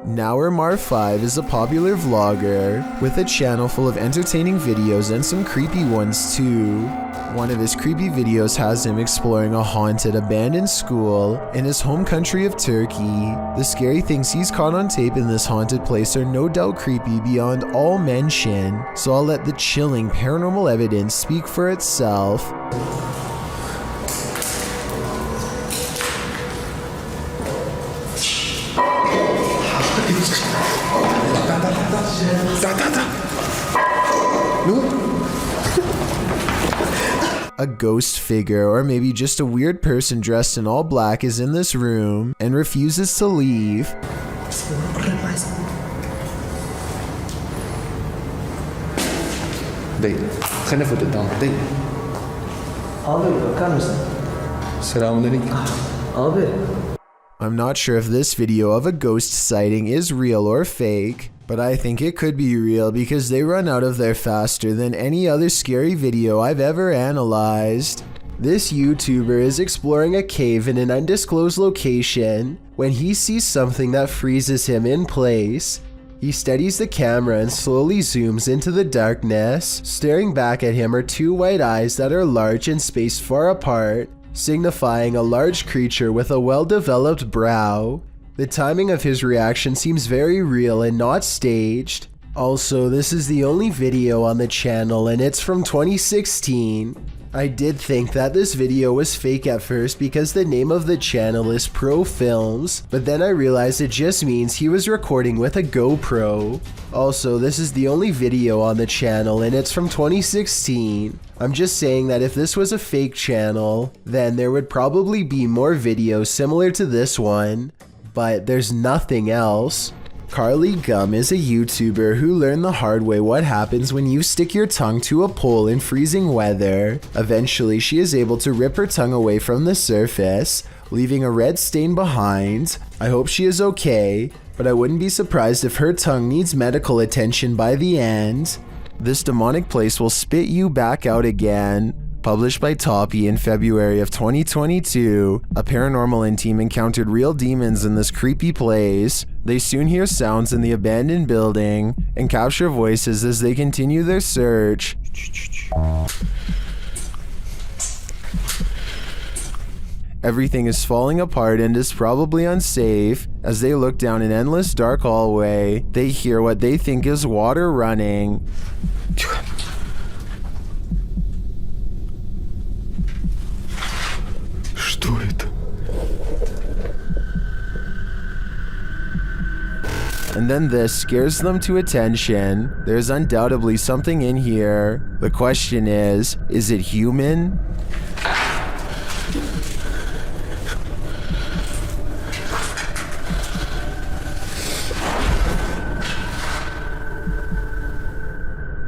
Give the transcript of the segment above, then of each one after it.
Mar5 is a popular vlogger with a channel full of entertaining videos and some creepy ones too. One of his creepy videos has him exploring a haunted abandoned school in his home country of Turkey. The scary things he's caught on tape in this haunted place are no doubt creepy beyond all mention, so I'll let the chilling paranormal evidence speak for itself. A ghost figure, or maybe just a weird person dressed in all black, is in this room and refuses to leave. Dayı, ga even de dan. Dayı. Abi bakar mısın? Selamünaleyküm. Abi. I'm not sure if this video of a ghost sighting is real or fake, but I think it could be real because they run out of there faster than any other scary video I've ever analyzed. This YouTuber is exploring a cave in an undisclosed location when he sees something that freezes him in place. He steadies the camera and slowly zooms into the darkness. Staring back at him are two white eyes that are large and spaced far apart, signifying a large creature with a well-developed brow. The timing of his reaction seems very real and not staged. Also, this is the only video on the channel and it's from 2016. I did think that this video was fake at first because the name of the channel is Pro Films, but then I realized it just means he was recording with a GoPro. Also, this is the only video on the channel and it's from 2016. I'm just saying that if this was a fake channel, then there would probably be more videos similar to this one, but there's nothing else. Carly Gum is a YouTuber who learned the hard way what happens when you stick your tongue to a pole in freezing weather. Eventually, she is able to rip her tongue away from the surface, leaving a red stain behind. I hope she is okay, but I wouldn't be surprised if her tongue needs medical attention by the end. This demonic place will spit you back out again. Published by Toppy in February of 2022, a paranormal team encountered real demons in this creepy place. They soon hear sounds in the abandoned building and capture voices as they continue their search. Everything is falling apart and is probably unsafe. As they look down an endless dark hallway, they hear what they think is water running. Что это? And then this scares them to attention. There's undoubtedly something in here. The question is it human?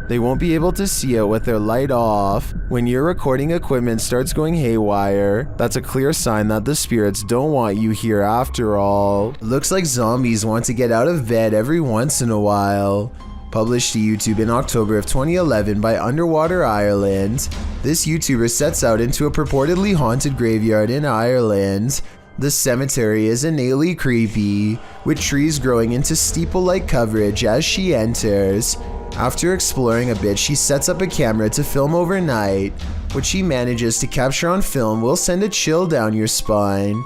They won't be able to see it with their light off. When your recording equipment starts going haywire, that's a clear sign that the spirits don't want you here after all. Looks like zombies want to get out of bed every once in a while. Published to YouTube in October of 2011 by Underwater Ireland, this YouTuber sets out into a purportedly haunted graveyard in Ireland. The cemetery is innately creepy, with trees growing into steeple-like coverage as she enters. After exploring a bit, she sets up a camera to film overnight. What she manages to capture on film will send a chill down your spine.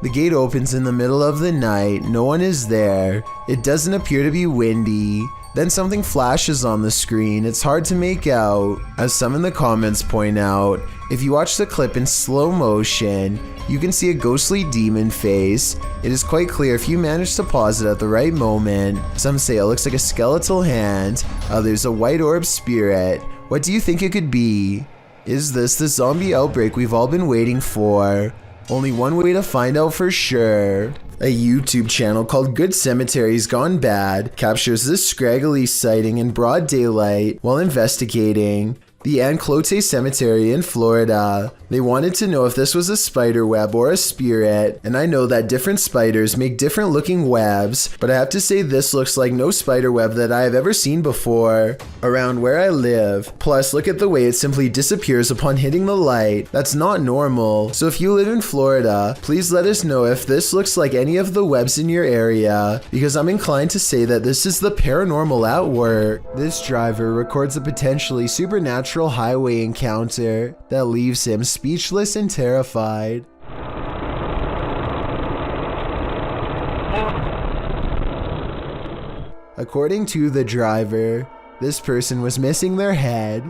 The gate opens in the middle of the night, no one is there. It doesn't appear to be windy. Then something flashes on the screen, it's hard to make out. As some in the comments point out, if you watch the clip in slow motion, you can see a ghostly demon face. It is quite clear if you manage to pause it at the right moment. Some say it looks like a skeletal hand, others a white orb spirit. What do you think it could be? Is this the zombie outbreak we've all been waiting for? Only one way to find out for sure. A YouTube channel called Good Cemeteries Gone Bad captures this scraggly sighting in broad daylight while investigating the Anclote Cemetery in Florida. They wanted to know if this was a spider web or a spirit, and I know that different spiders make different looking webs, but I have to say this looks like no spider web that I have ever seen before around where I live. Plus, look at the way it simply disappears upon hitting the light. That's not normal. So if you live in Florida, please let us know if this looks like any of the webs in your area, because I'm inclined to say that this is the paranormal at work. This driver records a potentially supernatural highway encounter that leaves him speechless and terrified. According to the driver, this person was missing their head.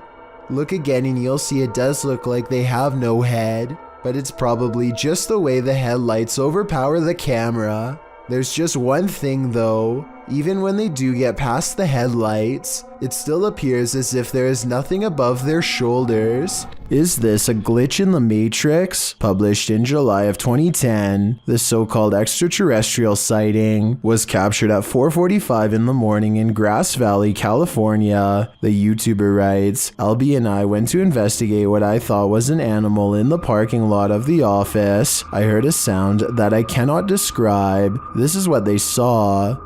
Look again and you'll see it does look like they have no head, but it's probably just the way the headlights overpower the camera. There's just one thing though, even when they do get past the headlights, it still appears as if there is nothing above their shoulders. Is this a glitch in the Matrix? Published in July of 2010, the so-called extraterrestrial sighting was captured at 4:45 in the morning in Grass Valley, California. The YouTuber writes, Albie and I went to investigate what I thought was an animal in the parking lot of the office. I heard a sound that I cannot describe. This is what they saw.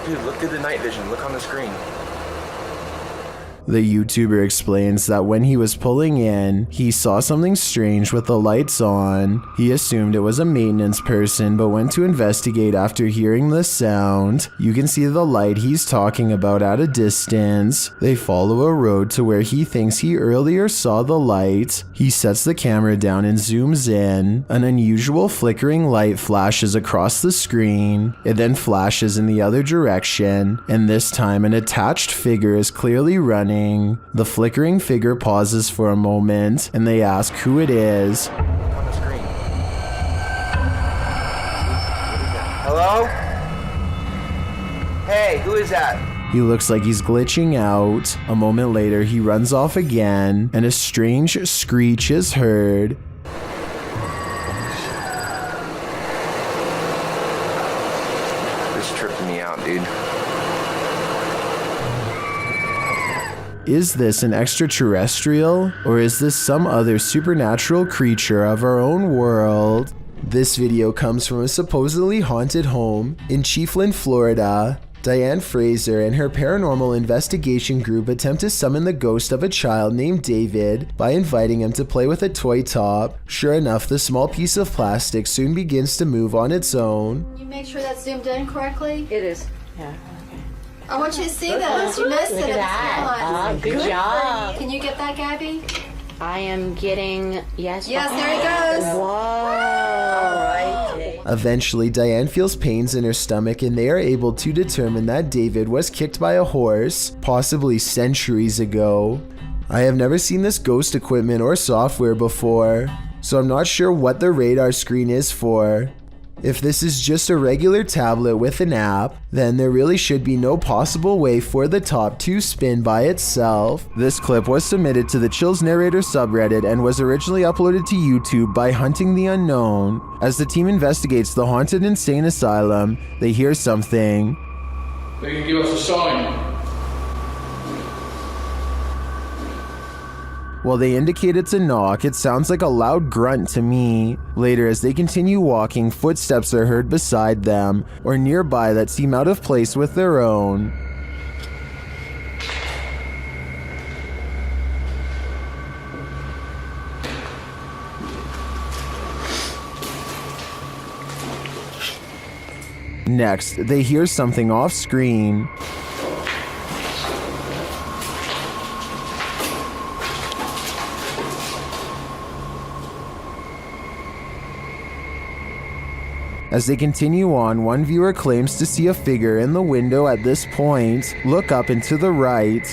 Dude, look through the night vision. Look on the screen. The YouTuber explains that when he was pulling in, he saw something strange with the lights on. He assumed it was a maintenance person, but went to investigate after hearing the sound. You can see the light he's talking about at a distance. They follow a road to where he thinks he earlier saw the light. He sets the camera down and zooms in. An unusual flickering light flashes across the screen. It then flashes in the other direction, and this time an attached figure is clearly running. The flickering figure pauses for a moment, and they ask who it is. On the screen. Hello? Hey, who is that? He looks like he's glitching out. A moment later, he runs off again, and a strange screech is heard. This tripped me out, dude. Is this an extraterrestrial, or is this some other supernatural creature of our own world? This video comes from a supposedly haunted home in Chiefland, Florida. Diane Fraser and her paranormal investigation group attempt to summon the ghost of a child named David by inviting him to play with a toy top. Sure enough, the small piece of plastic soon begins to move on its own. Can you make sure that's zoomed in correctly? It is. Yeah. I want you to see this. You missed Look it. at that. It's Good job. Can you get that, Gabby? I am getting, yes. Yes, there he goes. Whoa. All right. Eventually, Diane feels pains in her stomach and they are able to determine that David was kicked by a horse, possibly centuries ago. I have never seen this ghost equipment or software before, so I'm not sure what the radar screen is for. If this is just a regular tablet with an app, then there really should be no possible way for the top to spin by itself. This clip was submitted to the Chills Narrator subreddit and was originally uploaded to YouTube by Hunting the Unknown. As the team investigates the haunted insane asylum, they hear something. They can give us a sign. While they indicate it's a knock, it sounds like a loud grunt to me. Later, as they continue walking, footsteps are heard beside them or nearby that seem out of place with their own. Next, they hear something off screen. As they continue on, one viewer claims to see a figure in the window at this point. Look up and to the right.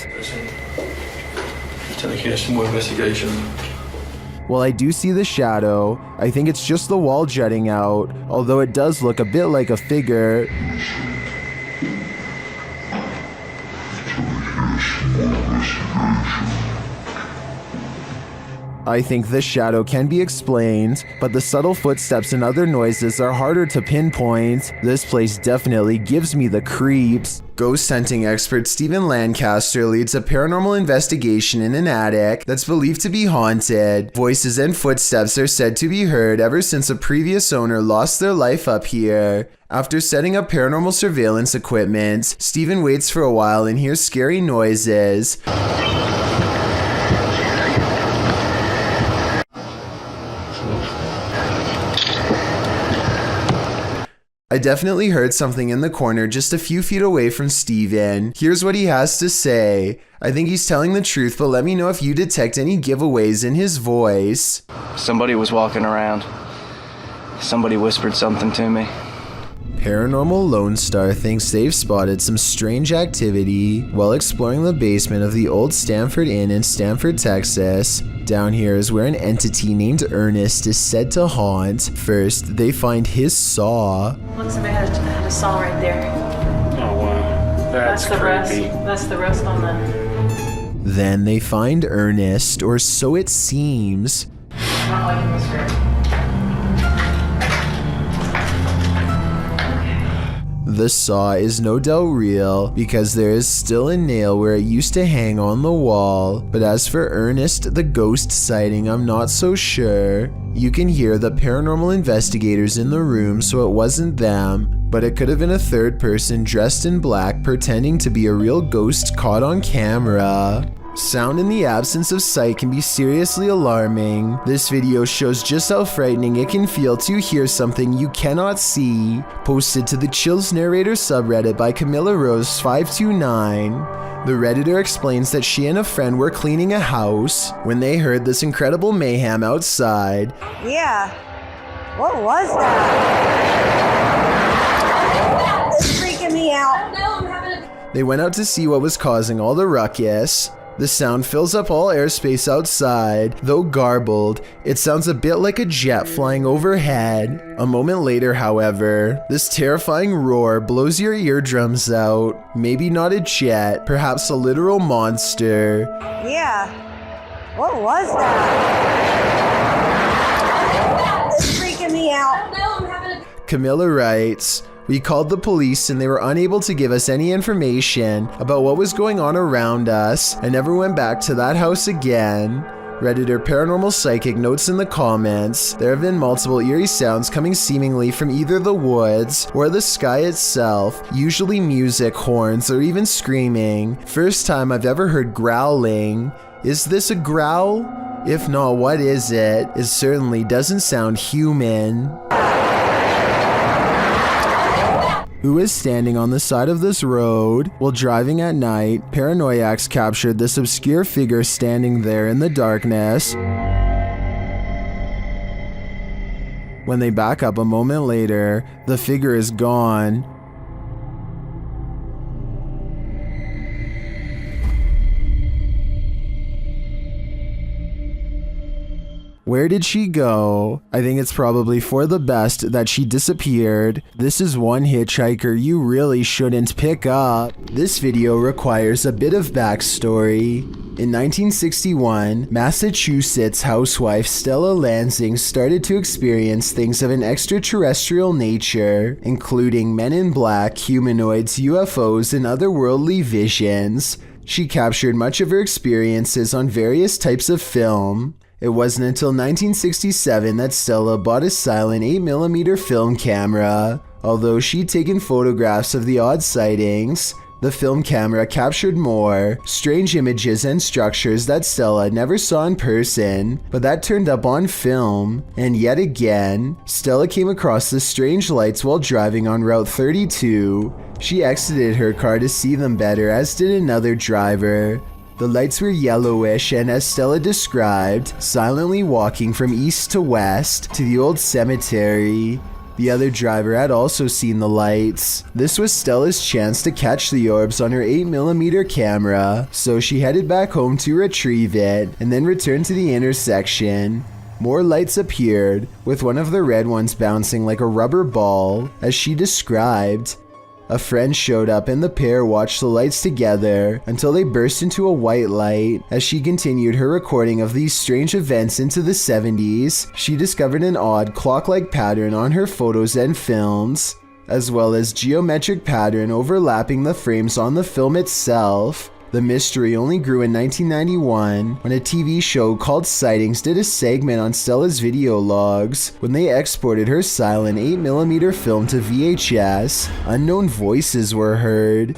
Taking some more investigation. While I do see the shadow, I think it's just the wall jutting out, although it does look a bit like a figure. I think the shadow can be explained, but the subtle footsteps and other noises are harder to pinpoint. This place definitely gives me the creeps. Ghost hunting expert Stephen Lancaster leads a paranormal investigation in an attic that's believed to be haunted. Voices and footsteps are said to be heard ever since a previous owner lost their life up here. After setting up paranormal surveillance equipment, Stephen waits for a while and hears scary noises. I definitely heard something in the corner just a few feet away from Steven. Here's what he has to say. I think he's telling the truth, but let me know if you detect any giveaways in his voice. Somebody was walking around. Somebody whispered something to me. Paranormal Lone Star thinks they've spotted some strange activity while exploring the basement of the old Stanford Inn in Stanford, Texas. Down here is where an entity named Ernest is said to haunt. First, they find his saw. Look, somebody had a saw right there. Oh wow, that's the rest. creepy. That's the rest on the... Then they find Ernest, or so it seems. Not liking this script. The saw is no doubt real because there is still a nail where it used to hang on the wall, but as for Ernest the ghost sighting, I'm not so sure. You can hear the paranormal investigators in the room, so it wasn't them, but it could have been a third person dressed in black pretending to be a real ghost caught on camera. Sound in the absence of sight can be seriously alarming. This video shows just how frightening it can feel to hear something you cannot see. Posted to the Chills Narrator subreddit by Camilla Rose 529. The Redditor explains that she and a friend were cleaning a house when they heard this incredible mayhem outside. Yeah, what was that? It's freaking me out. They went out to see what was causing all the ruckus. The sound fills up all airspace outside. Though garbled, it sounds a bit like a jet flying overhead. A moment later, however, this terrifying roar blows your eardrums out. Maybe not a jet, perhaps a literal monster. Yeah, what was that? It's freaking me out. Camilla writes, "We called the police and they were unable to give us any information about what was going on around us and never went back to that house again." Redditor Paranormal Psychic notes in the comments, there have been multiple eerie sounds coming seemingly from either the woods or the sky itself, usually music, horns, or even screaming. First time I've ever heard growling. Is this a growl? If not, what is it? It certainly doesn't sound human. Who is standing on the side of this road? While driving at night, paranoiacs captured this obscure figure standing there in the darkness. When they back up a moment later, the figure is gone. Where did she go? I think it's probably for the best that she disappeared. This is one hitchhiker you really shouldn't pick up. This video requires a bit of backstory. In 1961, Massachusetts housewife Stella Lansing started to experience things of an extraterrestrial nature, including men in black, humanoids, UFOs, and otherworldly visions. She captured much of her experiences on various types of film. It wasn't until 1967 that Stella bought a silent 8mm film camera. Although she'd taken photographs of the odd sightings, the film camera captured more strange images and structures that Stella never saw in person, but that turned up on film. And yet again, Stella came across the strange lights while driving on Route 32. She exited her car to see them better, as did another driver. The lights were yellowish and, as Stella described, silently walking from east to west to the old cemetery. The other driver had also seen the lights. This was Stella's chance to catch the orbs on her 8mm camera, so she headed back home to retrieve it and then returned to the intersection. More lights appeared, with one of the red ones bouncing like a rubber ball, as she described. A friend showed up and the pair watched the lights together until they burst into a white light. As she continued her recording of these strange events into the 70s, she discovered an odd clock-like pattern on her photos and films, as well as geometric pattern overlapping the frames on the film itself. The mystery only grew in 1991 when a TV show called Sightings did a segment on Stella's video logs. When they exported her silent 8mm film to VHS, unknown voices were heard.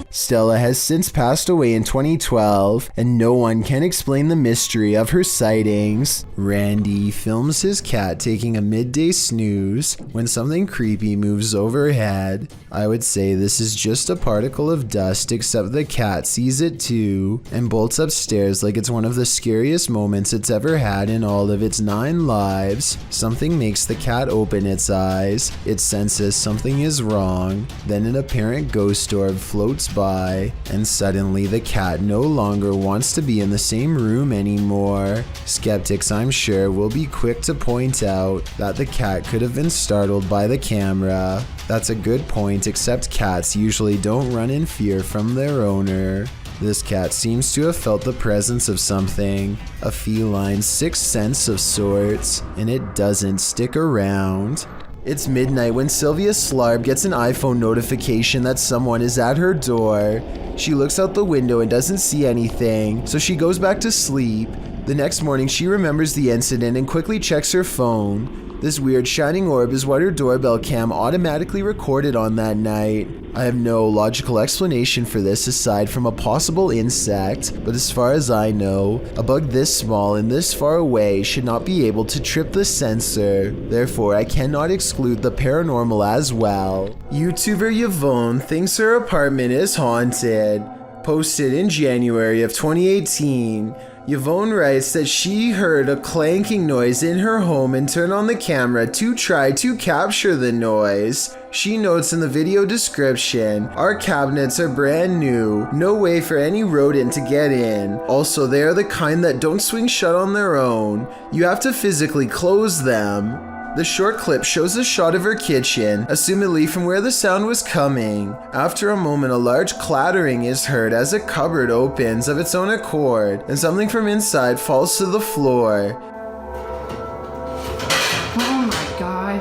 Stella has since passed away in 2012, and no one can explain the mystery of her sightings. Randy films his cat taking a midday snooze when something creepy moves overhead. I would say this is just a particle of dust, except the cat sees it too and bolts upstairs like it's one of the scariest moments it's ever had in all of its 9 lives. Something makes the cat open its eyes. It senses something is wrong. Then an apparent ghost orb floats by, and suddenly the cat no longer wants to be in the same room anymore. Skeptics, I'm sure, will be quick to point out that the cat could have been startled by the camera. That's a good point, except cats usually don't run in fear from their owner. This cat seems to have felt the presence of something, a feline sixth sense of sorts, and it doesn't stick around. It's midnight when Sylvia Slarb gets an iPhone notification that someone is at her door. She looks out the window and doesn't see anything, so she goes back to sleep. The next morning she remembers the incident and quickly checks her phone. This weird shining orb is what her doorbell cam automatically recorded on that night. I have no logical explanation for this aside from a possible insect, but as far as I know, a bug this small and this far away should not be able to trip the sensor. Therefore, I cannot exclude the paranormal as well. YouTuber Yvonne thinks her apartment is haunted. Posted in January of 2018. Yvonne writes that she heard a clanking noise in her home and turned on the camera to try to capture the noise. She notes in the video description, "Our cabinets are brand new, no way for any rodent to get in. Also, they are the kind that don't swing shut on their own. You have to physically close them." The short clip shows a shot of her kitchen, assumedly from where the sound was coming. After a moment, a large clattering is heard as a cupboard opens of its own accord, and something from inside falls to the floor. Oh my god.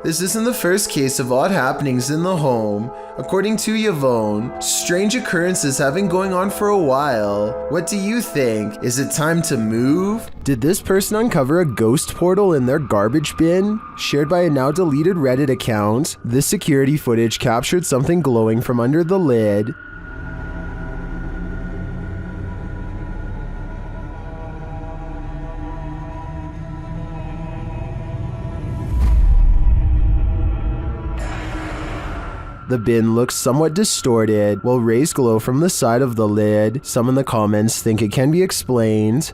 This isn't the first case of odd happenings in the home. According to Yvonne, strange occurrences have been going on for a while. What do you think? Is it time to move? Did this person uncover a ghost portal in their garbage bin? Shared by a now deleted Reddit account, this security footage captured something glowing from under the lid. The bin looks somewhat distorted, while rays glow from the side of the lid. Some in the comments think it can be explained.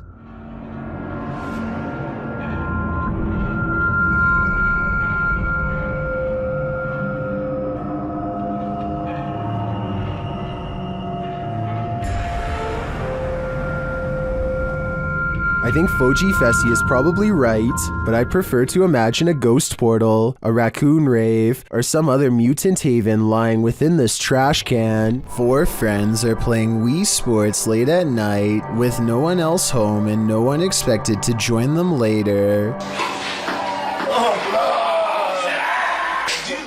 I think Foji Fessy is probably right, but I prefer to imagine a ghost portal, a raccoon rave, or some other mutant haven lying within this trash can. 4 friends are playing Wii Sports late at night with no one else home and no one expected to join them later.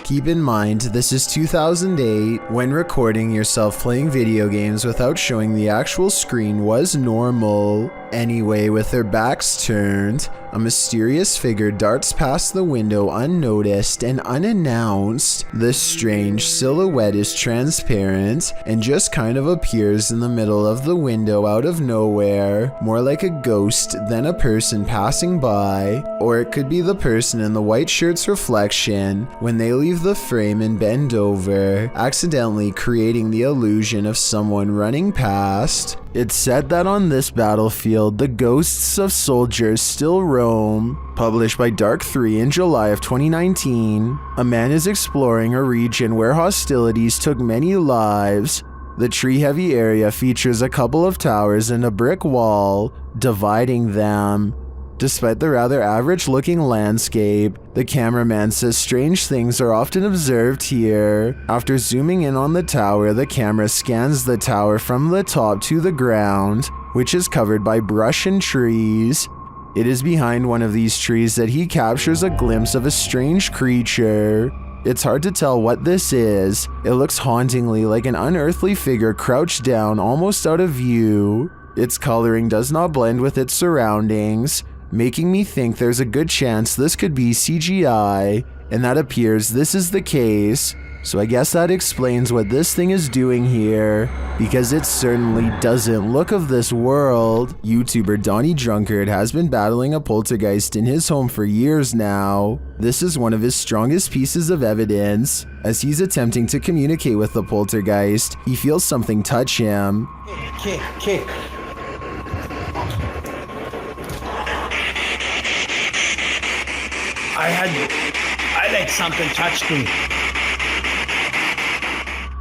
Keep in mind, this is 2008, when recording yourself playing video games without showing the actual screen was normal. Anyway, with their backs turned, a mysterious figure darts past the window unnoticed and unannounced. This strange silhouette is transparent and just kind of appears in the middle of the window out of nowhere, more like a ghost than a person passing by. Or it could be the person in the white shirt's reflection when they leave the frame and bend over, accidentally creating the illusion of someone running past. It's said that on this battlefield, the ghosts of soldiers still roam. Published by Dark 3 in July of 2019, a man is exploring a region where hostilities took many lives. The tree-heavy area features a couple of towers and a brick wall dividing them. Despite the rather average-looking landscape, the cameraman says strange things are often observed here. After zooming in on the tower, the camera scans the tower from the top to the ground, which is covered by brush and trees. It is behind one of these trees that he captures a glimpse of a strange creature. It's hard to tell what this is. It looks hauntingly like an unearthly figure crouched down almost out of view. Its coloring does not blend with its surroundings, making me think there's a good chance this could be CGI, and that appears this is the case. So I guess that explains what this thing is doing here, because it certainly doesn't look of this world. YouTuber Donnie Drunkard has been battling a poltergeist in his home for years now. This is one of his strongest pieces of evidence. As he's attempting to communicate with the poltergeist, he feels something touch him. Kick. I like something touched me.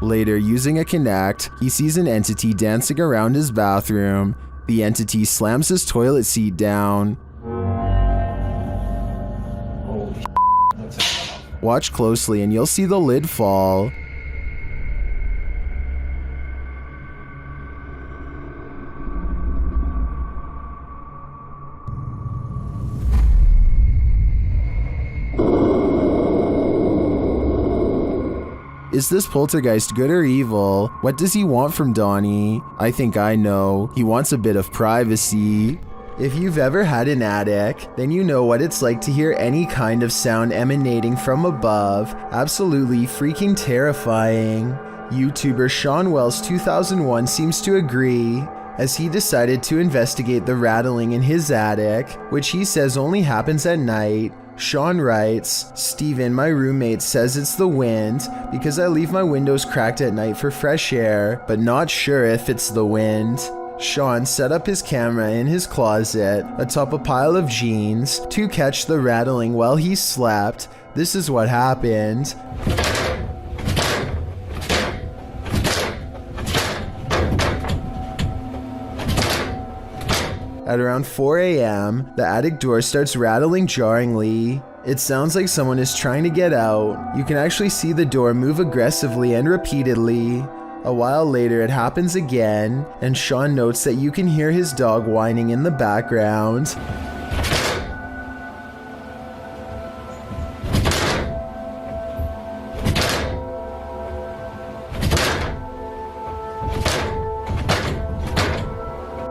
Later, using a Kinect, he sees an entity dancing around his bathroom. The entity slams his toilet seat down. Watch closely and you'll see the lid fall. Is this poltergeist good or evil? What does he want from Donnie? I think I know. He wants a bit of privacy. If you've ever had an attic, then you know what it's like to hear any kind of sound emanating from above. Absolutely freaking terrifying. YouTuber Sean Wells 2001 seems to agree, as he decided to investigate the rattling in his attic, which he says only happens at night. Sean writes, "Steven, my roommate, says it's the wind because I leave my windows cracked at night for fresh air, but not sure if it's the wind." Sean set up his camera in his closet atop a pile of jeans to catch the rattling while he slept. This is what happened. At around 4 a.m., the attic door starts rattling jarringly. It sounds like someone is trying to get out. You can actually see the door move aggressively and repeatedly. A while later, it happens again, and Sean notes that you can hear his dog whining in the background.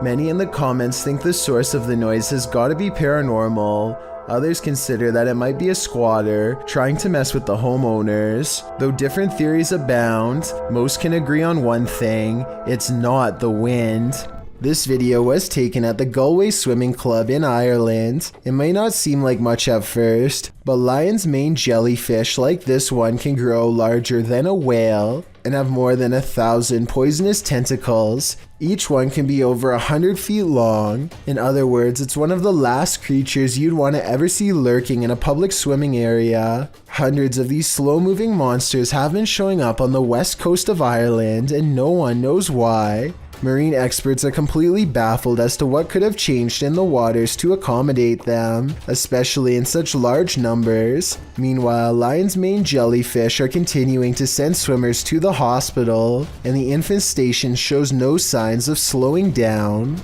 Many in the comments think the source of the noise has got to be paranormal. Others consider that it might be a squatter trying to mess with the homeowners. Though different theories abound, most can agree on one thing: it's not the wind. This video was taken at the Galway Swimming Club in Ireland. It may not seem like much at first, but lion's mane jellyfish like this one can grow larger than a whale and have more than 1,000 poisonous tentacles. Each one can be over 100 feet long. In other words, it's one of the last creatures you'd want to ever see lurking in a public swimming area. Hundreds of these slow-moving monsters have been showing up on the west coast of Ireland, and no one knows why. Marine experts are completely baffled as to what could have changed in the waters to accommodate them, especially in such large numbers. Meanwhile, lion's mane jellyfish are continuing to send swimmers to the hospital, and the infestation shows no signs of slowing down.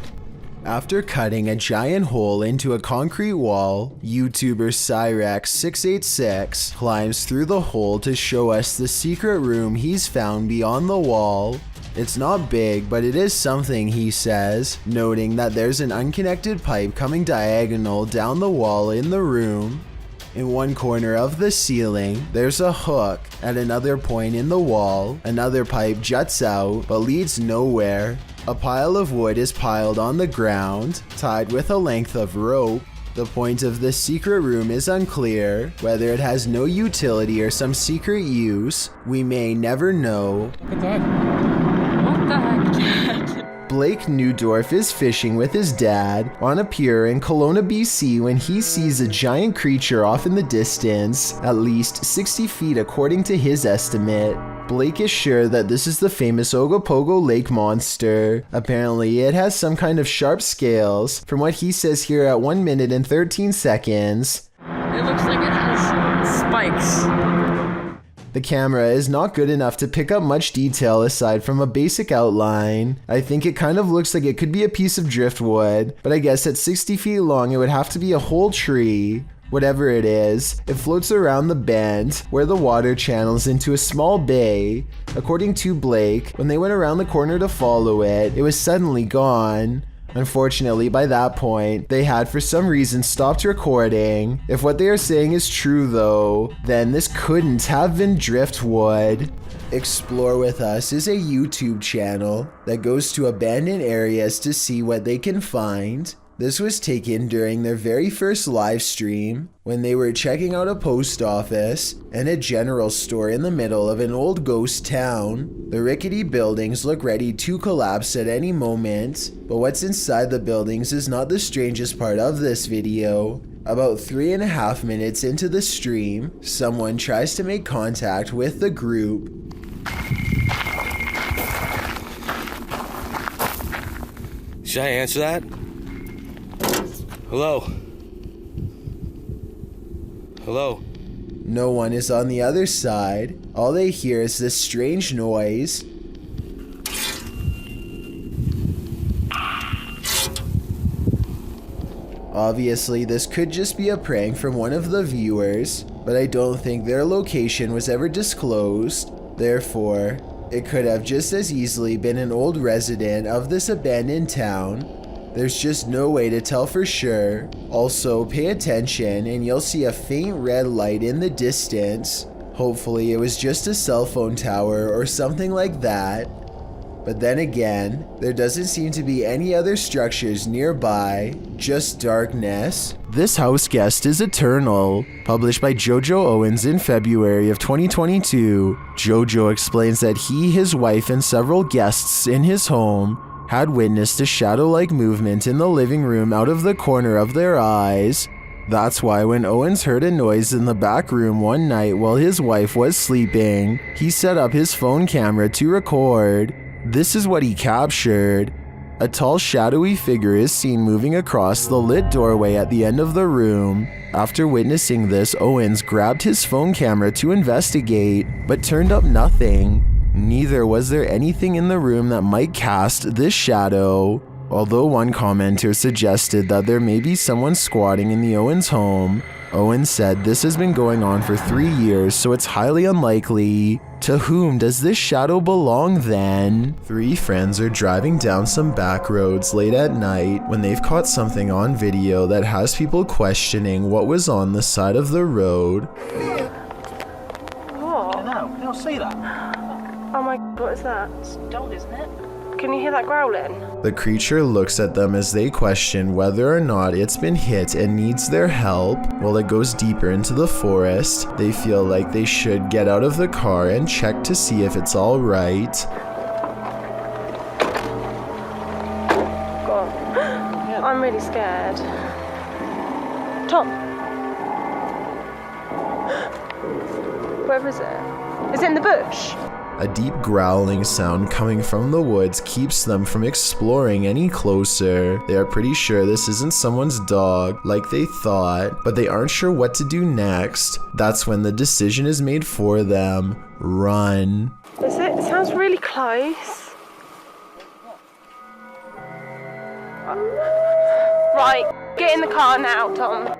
After cutting a giant hole into a concrete wall, YouTuber Cyrex686 climbs through the hole to show us the secret room he's found beyond the wall. It's not big, but it is something, he says, noting that there's an unconnected pipe coming diagonal down the wall in the room. In one corner of the ceiling, there's a hook. At another point in the wall, another pipe juts out but leads nowhere. A pile of wood is piled on the ground, tied with a length of rope. The point of this secret room is unclear. Whether it has no utility or some secret use, we may never know. What the heck? Blake Newdorf is fishing with his dad on a pier in Kelowna, BC when he sees a giant creature off in the distance, at least 60 feet according to his estimate. Blake is sure that this is the famous Ogopogo Lake monster. Apparently, it has some kind of sharp scales, from what he says here at 1 minute and 13 seconds. It looks like it has spikes. The camera is not good enough to pick up much detail aside from a basic outline. I think it kind of looks like it could be a piece of driftwood, but I guess at 60 feet long it would have to be a whole tree. Whatever it is, it floats around the bend where the water channels into a small bay. According to Blake, when they went around the corner to follow it, it was suddenly gone. Unfortunately, by that point, they had for some reason stopped recording. If what they are saying is true though, then this couldn't have been driftwood. Explore With Us is a YouTube channel that goes to abandoned areas to see what they can find. This was taken during their very first live stream when they were checking out a post office and a general store in the middle of an old ghost town. The rickety buildings look ready to collapse at any moment, but what's inside the buildings is not the strangest part of this video. About 3.5 minutes into the stream, someone tries to make contact with the group. Should I answer that? Hello? Hello? No one is on the other side. All they hear is this strange noise. Obviously, this could just be a prank from one of the viewers, but I don't think their location was ever disclosed. Therefore, it could have just as easily been an old resident of this abandoned town. There's just no way to tell for sure. Also, pay attention and you'll see a faint red light in the distance. Hopefully it was just a cell phone tower or something like that. But then again, there doesn't seem to be any other structures nearby, just darkness. This house guest is eternal. Published by Jojo Owens in February of 2022. Jojo explains that he, his wife, and several guests in his home had witnessed a shadow-like movement in the living room out of the corner of their eyes. That's why when Owens heard a noise in the back room one night while his wife was sleeping, he set up his phone camera to record. This is what he captured. A tall shadowy figure is seen moving across the lit doorway at the end of the room. After witnessing this, Owens grabbed his phone camera to investigate, but turned up nothing. Neither was there anything in the room that might cast this shadow, although one commenter suggested that there may be someone squatting in the Owens home. Owens said this has been going on for 3 years, so it's highly unlikely. To whom does this shadow belong then? 3 friends are driving down some back roads late at night when they've caught something on video that has people questioning what was on the side of the road. What? No, I don't see that. Oh my god, what is that? It's a dog, isn't it? Can you hear that growling? The creature looks at them as they question whether or not it's been hit and needs their help. While it goes deeper into the forest, they feel like they should get out of the car and check to see if it's all right. God, I'm really scared. Tom. Where is it? Is it in the bush? A deep growling sound coming from the woods keeps them from exploring any closer. They are pretty sure this isn't someone's dog, like they thought, but they aren't sure what to do next. That's when the decision is made for them. Run. Is it? It sounds really close. Right, get in the car now, Tom.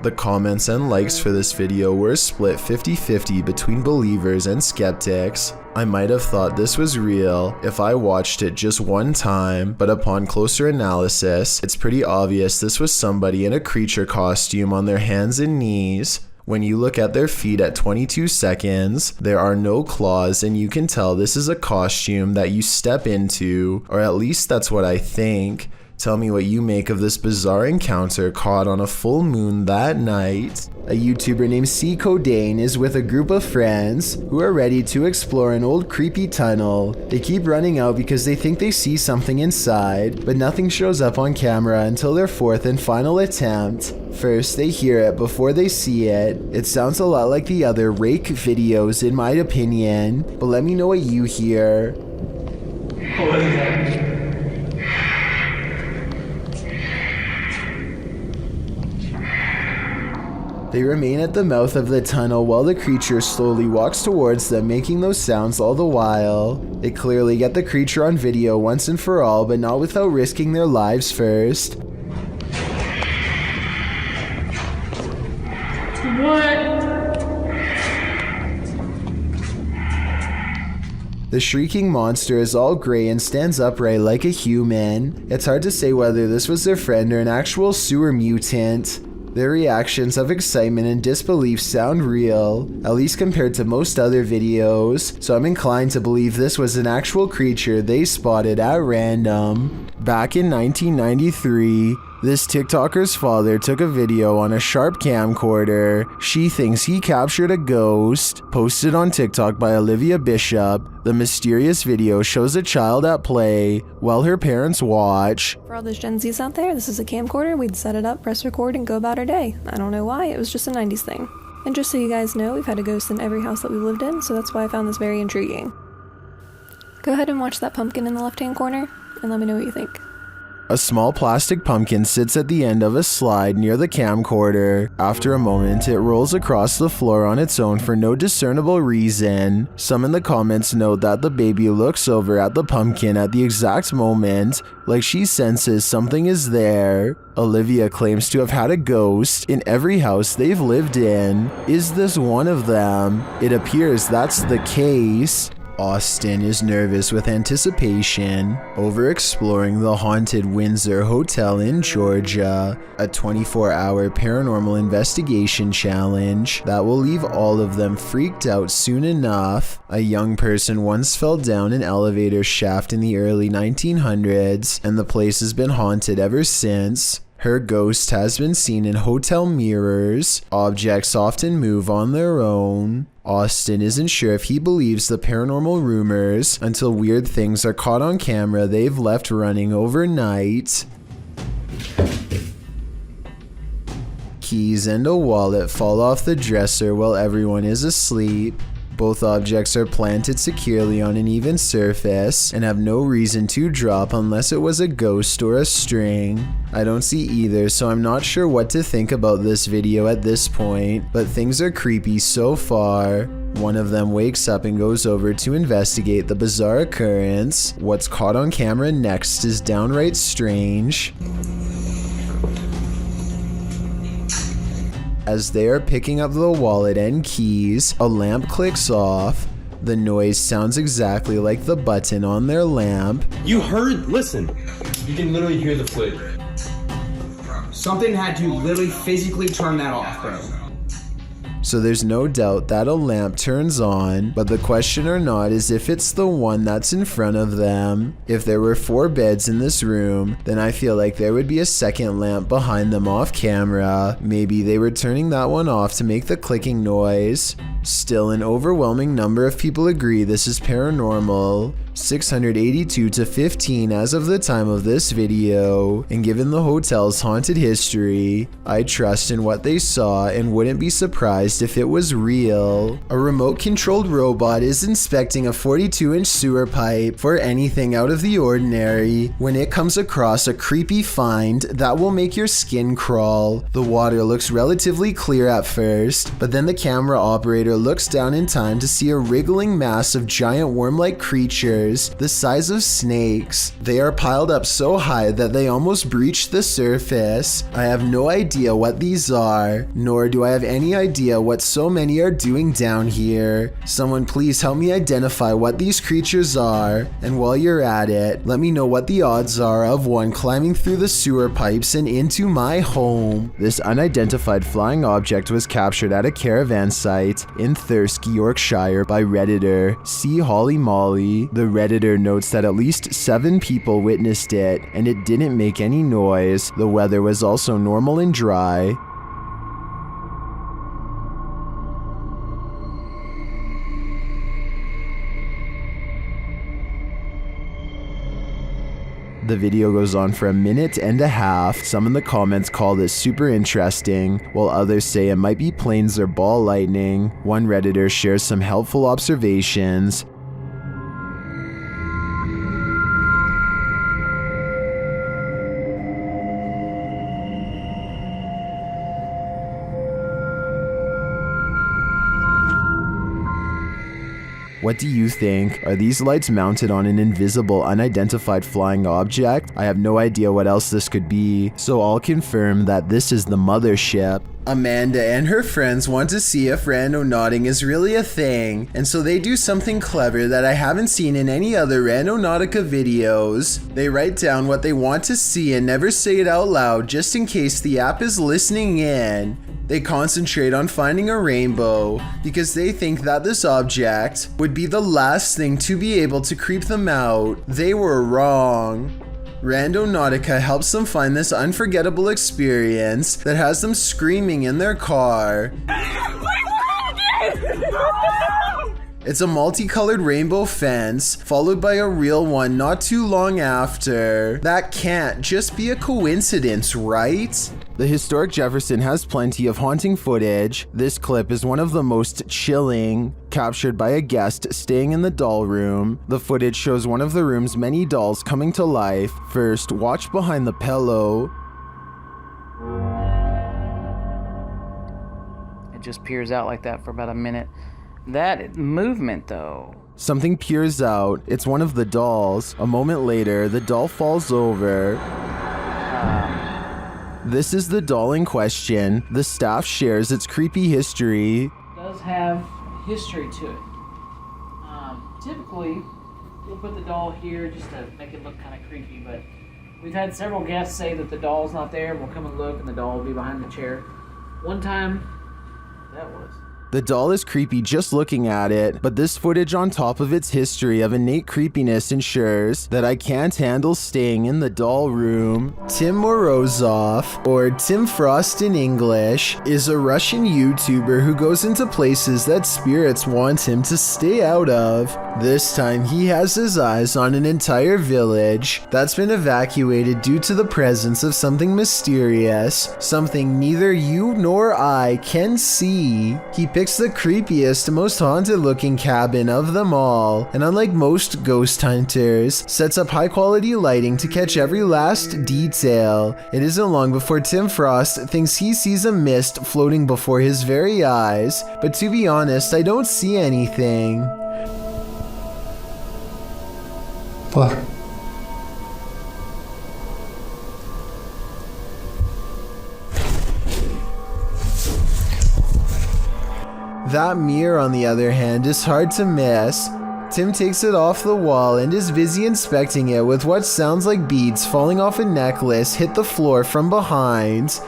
The comments and likes for this video were split 50-50 between believers and skeptics. I might have thought this was real if I watched it just one time, but upon closer analysis, it's pretty obvious this was somebody in a creature costume on their hands and knees. When you look at their feet at 22 seconds, there are no claws and you can tell this is a costume that you step into, or at least that's what I think. Tell me what you make of this bizarre encounter caught on a full moon that night. A YouTuber named C. Codain is with a group of friends who are ready to explore an old creepy tunnel. They keep running out because they think they see something inside, but nothing shows up on camera until their fourth and final attempt. First, they hear it before they see it. It sounds a lot like the other rake videos in my opinion, but let me know what you hear. They remain at the mouth of the tunnel while the creature slowly walks towards them, making those sounds all the while. They clearly get the creature on video once and for all, but not without risking their lives first. The shrieking monster is all gray and stands upright like a human. It's hard to say whether this was their friend or an actual sewer mutant. Their reactions of excitement and disbelief sound real, at least compared to most other videos, so I'm inclined to believe this was an actual creature they spotted at random. Back in 1993, this TikToker's father took a video on a sharp camcorder. She thinks he captured a ghost. Posted on TikTok by Olivia Bishop, the mysterious video shows a child at play while her parents watch. For all those Gen Zs out there, this is a camcorder. We'd set it up, press record, and go about our day. I don't know why, it was just a 90s thing. And just so you guys know, we've had a ghost in every house that we've lived in, so that's why I found this very intriguing. Go ahead and watch that pumpkin in the left-hand corner, and let me know what you think. A small plastic pumpkin sits at the end of a slide near the camcorder. After a moment, it rolls across the floor on its own for no discernible reason. Some in the comments note that the baby looks over at the pumpkin at the exact moment, like she senses something is there. Olivia claims to have had a ghost in every house they've lived in. Is this one of them? It appears that's the case. Austin is nervous with anticipation over exploring the haunted Windsor Hotel in Georgia, a 24-hour paranormal investigation challenge that will leave all of them freaked out soon enough. A young person once fell down an elevator shaft in the early 1900s, and the place has been haunted ever since. Her ghost has been seen in hotel mirrors. Objects often move on their own. Austin isn't sure if he believes the paranormal rumors until weird things are caught on camera they've left running overnight. Keys and a wallet fall off the dresser while everyone is asleep. Both objects are planted securely on an even surface and have no reason to drop unless it was a ghost or a string. I don't see either, so I'm not sure what to think about this video at this point, but things are creepy so far. One of them wakes up and goes over to investigate the bizarre occurrence. What's caught on camera next is downright strange. As they are picking up the wallet and keys, a lamp clicks off. The noise sounds exactly like the button on their lamp. You heard? Listen. You can literally hear the flick. Something had to literally physically turn that off, bro. So there's no doubt that a lamp turns on, but the question or not is if it's the one that's in front of them. If there were 4 beds in this room, then I feel like there would be a second lamp behind them off camera. Maybe they were turning that one off to make the clicking noise. Still, an overwhelming number of people agree this is paranormal. 682 to 15 as of the time of this video, and given the hotel's haunted history, I trust in what they saw and wouldn't be surprised if it was real. A remote-controlled robot is inspecting a 42-inch sewer pipe for anything out of the ordinary when it comes across a creepy find that will make your skin crawl. The water looks relatively clear at first, but then the camera operator looks down in time to see a wriggling mass of giant worm-like creatures the size of snakes. They are piled up so high that they almost breach the surface. I have no idea what these are, nor do I have any idea what so many are doing down here. Someone please help me identify what these creatures are, and while you're at it, let me know what the odds are of one climbing through the sewer pipes and into my home. This unidentified flying object was captured at a caravan site in Thirsk, Yorkshire by Redditor C. Holly Molly. The Redditor notes that at least 7 people witnessed it, and it didn't make any noise. The weather was also normal and dry. The video goes on for a minute and a half. Some in the comments call this super interesting, while others say it might be planes or ball lightning. One Redditor shares some helpful observations. What do you think? Are these lights mounted on an invisible, unidentified flying object? I have no idea what else this could be, so I'll confirm that this is the mothership. Amanda and her friends want to see if randonauting is really a thing, and so they do something clever that I haven't seen in any other Randonautica videos. They write down what they want to see and never say it out loud just in case the app is listening in. They concentrate on finding a rainbow because they think that this object would be the last thing to be able to creep them out. They were wrong. Randonautica helps them find this unforgettable experience that has them screaming in their car. It's a multicolored rainbow fence, followed by a real one not too long after. That can't just be a coincidence, right? The historic Jefferson has plenty of haunting footage. This clip is one of the most chilling, captured by a guest staying in the doll room. The footage shows one of the room's many dolls coming to life. First, watch behind the pillow. It just peers out like that for about a minute. That movement, though. Something peers out. It's one of the dolls. A moment later, the doll falls over. This is the doll in question. The staff shares its creepy history. It does have history to it. Typically, we'll put the doll here just to make it look kind of creepy, but we've had several guests say that the doll's not there, and we'll come and look, and the doll will be behind the chair. One time, that was. The doll is creepy just looking at it, but this footage on top of its history of innate creepiness ensures that I can't handle staying in the doll room. Tim Morozov, or Tim Frost in English, is a Russian YouTuber who goes into places that spirits want him to stay out of. This time he has his eyes on an entire village that's been evacuated due to the presence of something mysterious, something neither you nor I can see. He picks the creepiest, most haunted looking cabin of them all, and unlike most ghost hunters, sets up high quality lighting to catch every last detail. It isn't long before Tim Frost thinks he sees a mist floating before his very eyes, but to be honest, I don't see anything. What? That mirror, on the other hand, is hard to miss. Tim takes it off the wall and is busy inspecting it with what sounds like beads falling off a necklace hit the floor from behind.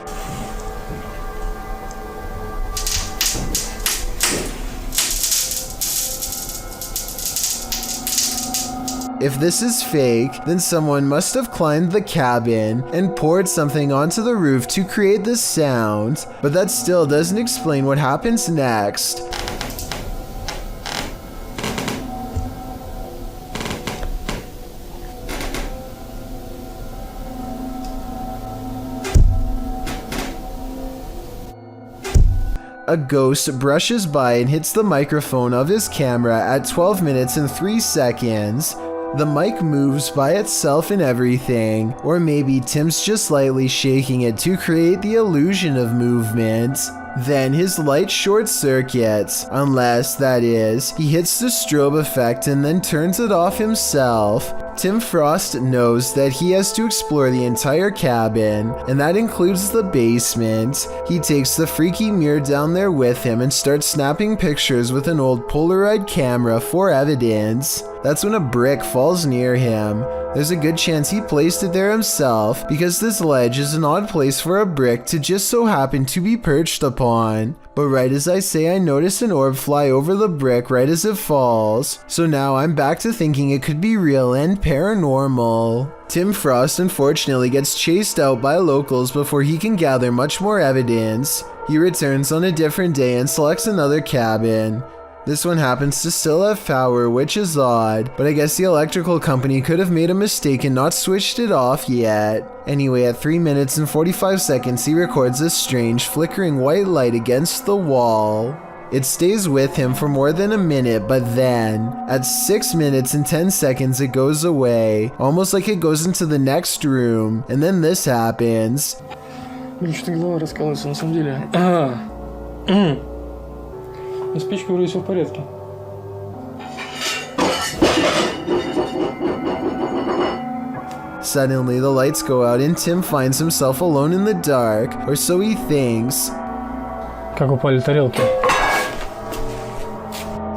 If this is fake, then someone must have climbed the cabin and poured something onto the roof to create this sound, but that still doesn't explain what happens next. A ghost brushes by and hits the microphone of his camera at 12 minutes and 3 seconds. The mic moves by itself and everything, or maybe Tim's just slightly shaking it to create the illusion of movement. Then his light short circuits, unless, that is, he hits the strobe effect and then turns it off himself. Tim Frost knows that he has to explore the entire cabin, and that includes the basement. He takes the freaky mirror down there with him and starts snapping pictures with an old Polaroid camera for evidence. That's when a brick falls near him. There's a good chance he placed it there himself because this ledge is an odd place for a brick to just so happen to be perched upon. But right as I say, I notice an orb fly over the brick right as it falls. So now I'm back to thinking it could be real and paranormal. Tim Frost unfortunately gets chased out by locals before he can gather much more evidence. He returns on a different day and selects another cabin. This one happens to still have power, which is odd, but I guess the electrical company could have made a mistake and not switched it off yet. Anyway, at 3 minutes and 45 seconds, he records a strange flickering white light against the wall. It stays with him for more than a minute, but then, at 6 minutes and 10 seconds, it goes away, almost like it goes into the next room, and then this happens. Блин, что-то голова раскалывается, на самом деле. На спичке вроде все в порядке. Suddenly, the lights go out and Tim finds himself alone in the dark, or so he thinks. Как упали тарелки.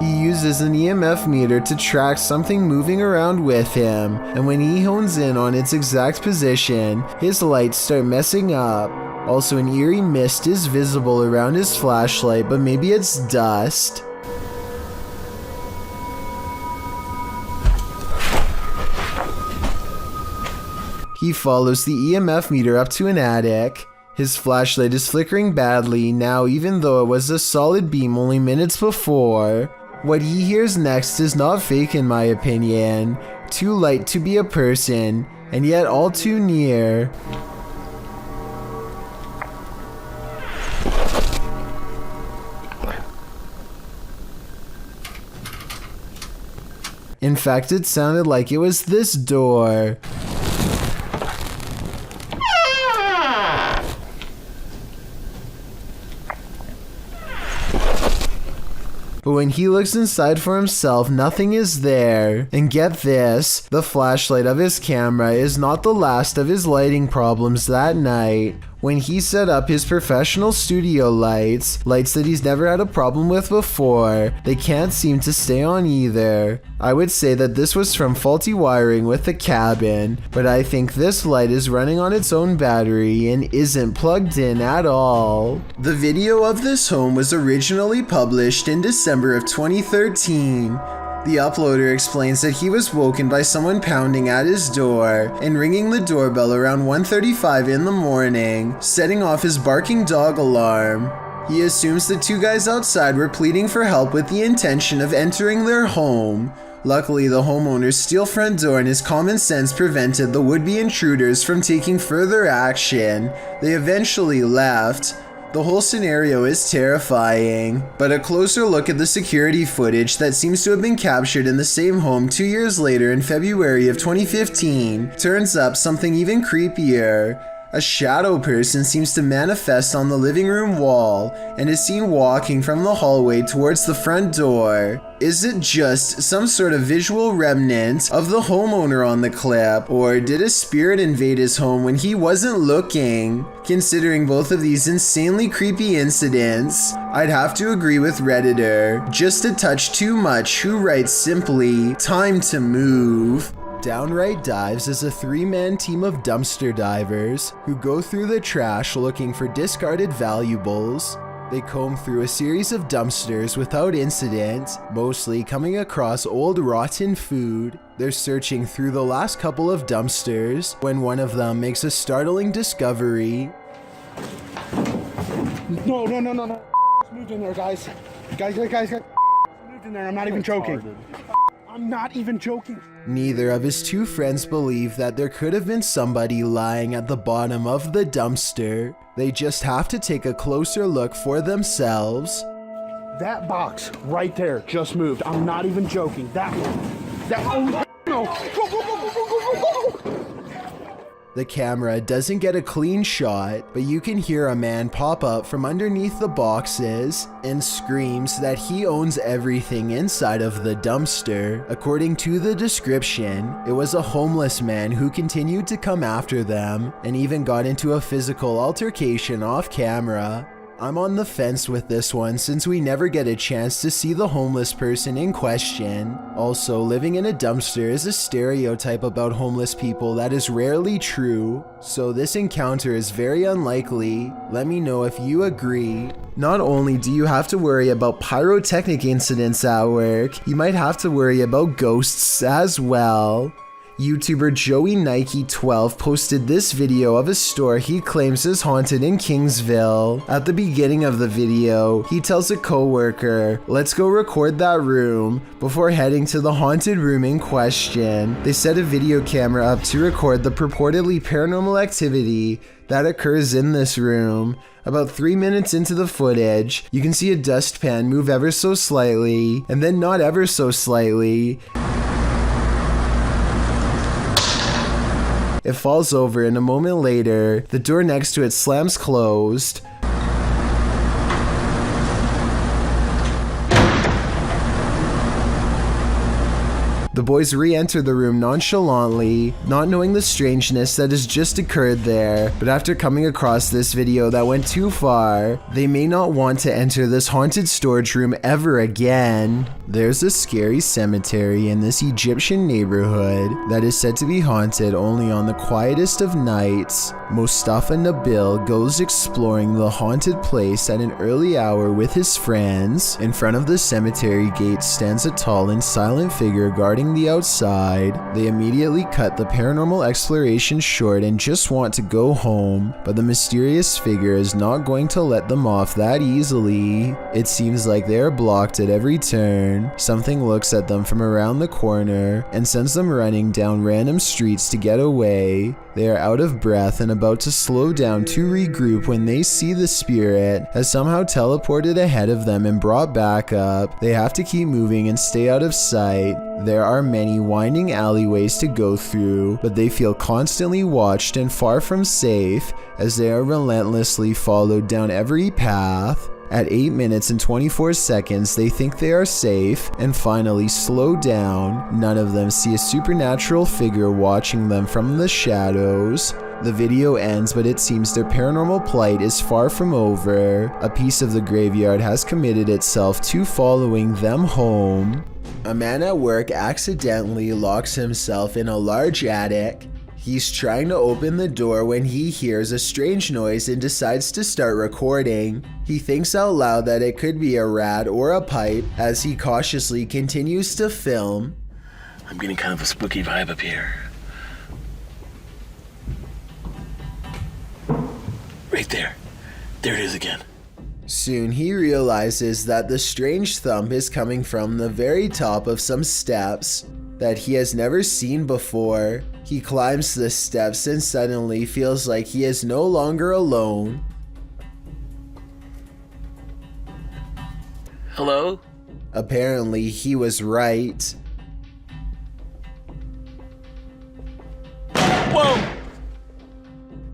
He uses an EMF meter to track something moving around with him, and when he hones in on its exact position, his lights start messing up. Also, an eerie mist is visible around his flashlight, but maybe it's dust. He follows the EMF meter up to an attic. His flashlight is flickering badly now, even though it was a solid beam only minutes before. What he hears next is not fake in my opinion. Too light to be a person, and yet all too near. In fact, it sounded like it was this door. But when he looks inside for himself, nothing is there. And get this, the flashlight of his camera is not the last of his lighting problems that night. When he set up his professional studio lights that he's never had a problem with before, they can't seem to stay on either. I would say that this was from faulty wiring with the cabin, but I think this light is running on its own battery and isn't plugged in at all. The video of this home was originally published in December of 2013. The uploader explains that he was woken by someone pounding at his door and ringing the doorbell around 1:35 in the morning, setting off his barking dog alarm. He assumes the two guys outside were pleading for help with the intention of entering their home. Luckily, the homeowner's steel front door and his common sense prevented the would-be intruders from taking further action. They eventually left. The whole scenario is terrifying, but a closer look at the security footage that seems to have been captured in the same home 2 years later in February of 2015 turns up something even creepier. A shadow person seems to manifest on the living room wall and is seen walking from the hallway towards the front door. Is it just some sort of visual remnant of the homeowner on the clip, or did a spirit invade his home when he wasn't looking? Considering both of these insanely creepy incidents, I'd have to agree with Redditor, just a touch too much, who writes simply, "Time to move." Downright Dives is a 3-man team of dumpster divers who go through the trash looking for discarded valuables. They comb through a series of dumpsters without incident, mostly coming across old rotten food. They're searching through the last couple of dumpsters when one of them makes a startling discovery. No. Moved in there, guys. Guys. Moved in there. I'm not even joking. I'm not even joking. Neither of his two friends believe that there could have been somebody lying at the bottom of the dumpster. They just have to take a closer look for themselves. That box right there just moved. I'm not even joking. That one. No. Go. The camera doesn't get a clean shot, but you can hear a man pop up from underneath the boxes and screams that he owns everything inside of the dumpster. According to the description, it was a homeless man who continued to come after them and even got into a physical altercation off camera. I'm on the fence with this one since we never get a chance to see the homeless person in question. Also, living in a dumpster is a stereotype about homeless people that is rarely true, so this encounter is very unlikely. Let me know if you agree. Not only do you have to worry about pyrotechnic incidents at work, you might have to worry about ghosts as well. YouTuber Joey Nike 12 posted this video of a store he claims is haunted in Kingsville. At the beginning of the video, he tells a co-worker, "Let's go record that room," before heading to the haunted room in question. They set a video camera up to record the purportedly paranormal activity that occurs in this room. About 3 minutes into the footage, you can see a dustpan move ever so slightly, and then not ever so slightly. It falls over, and a moment later, the door next to it slams closed. The boys re-enter the room nonchalantly, not knowing the strangeness that has just occurred there, but after coming across this video that went too far, they may not want to enter this haunted storage room ever again. There's a scary cemetery in this Egyptian neighborhood that is said to be haunted only on the quietest of nights. Mustafa Nabil goes exploring the haunted place at an early hour with his friends. In front of the cemetery gate stands a tall and silent figure guarding the outside. They immediately cut the paranormal exploration short and just want to go home, but the mysterious figure is not going to let them off that easily. It seems like they are blocked at every turn. Something looks at them from around the corner and sends them running down random streets to get away. They are out of breath and about to slow down to regroup when they see the spirit has somehow teleported ahead of them and brought back up. They have to keep moving and stay out of sight. There are many winding alleyways to go through, but they feel constantly watched and far from safe as they are relentlessly followed down every path. At 8 minutes and 24 seconds, they think they are safe and finally slow down. None of them see a supernatural figure watching them from the shadows. The video ends, but it seems their paranormal plight is far from over. A piece of the graveyard has committed itself to following them home. A man at work accidentally locks himself in a large attic. He's trying to open the door when he hears a strange noise and decides to start recording. He thinks out loud that it could be a rat or a pipe as he cautiously continues to film. I'm getting kind of a spooky vibe up here. Right there. There it is again. Soon he realizes that the strange thump is coming from the very top of some steps that he has never seen before. He climbs the steps and suddenly feels like he is no longer alone. Hello? Apparently he was right. Whoa!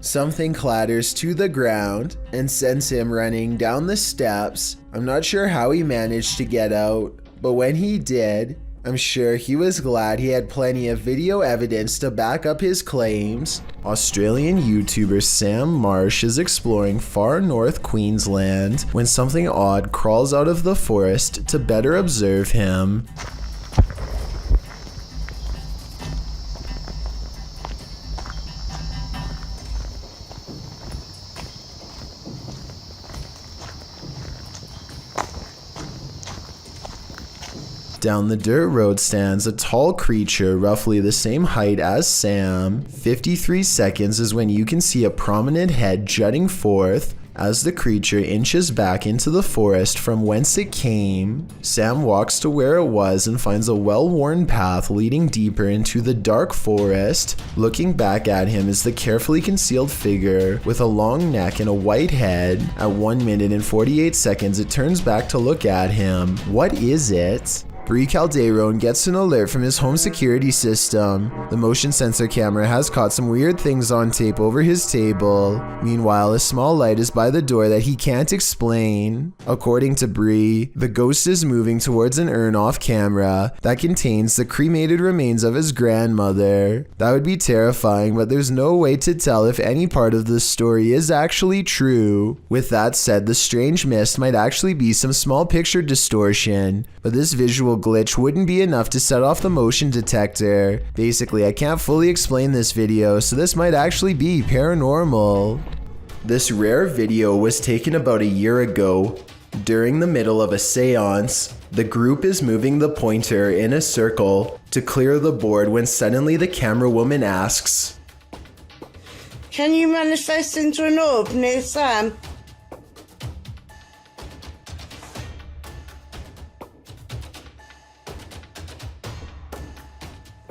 Something clatters to the ground and sends him running down the steps. I'm not sure how he managed to get out, but when he did, I'm sure he was glad he had plenty of video evidence to back up his claims. Australian YouTuber Sam Marsh is exploring far north Queensland when something odd crawls out of the forest to better observe him. Down the dirt road stands a tall creature roughly the same height as Sam. 53 seconds is when you can see a prominent head jutting forth as the creature inches back into the forest from whence it came. Sam walks to where it was and finds a well-worn path leading deeper into the dark forest. Looking back at him is the carefully concealed figure with a long neck and a white head. At 1 minute and 48 seconds, it turns back to look at him. What is it? Bree Calderon gets an alert from his home security system. The motion sensor camera has caught some weird things on tape over his table. Meanwhile, a small light is by the door that he can't explain. According to Bree, the ghost is moving towards an urn off camera that contains the cremated remains of his grandmother. That would be terrifying, but there's no way to tell if any part of the story is actually true. With that said, the strange mist might actually be some small picture distortion, but this visual glitch wouldn't be enough to set off the motion detector. Basically, I can't fully explain this video, so this might actually be paranormal. This rare video was taken about a year ago. During the middle of a seance, the group is moving the pointer in a circle to clear the board when suddenly the camera woman asks, "Can you manifest into an orb near Sam?"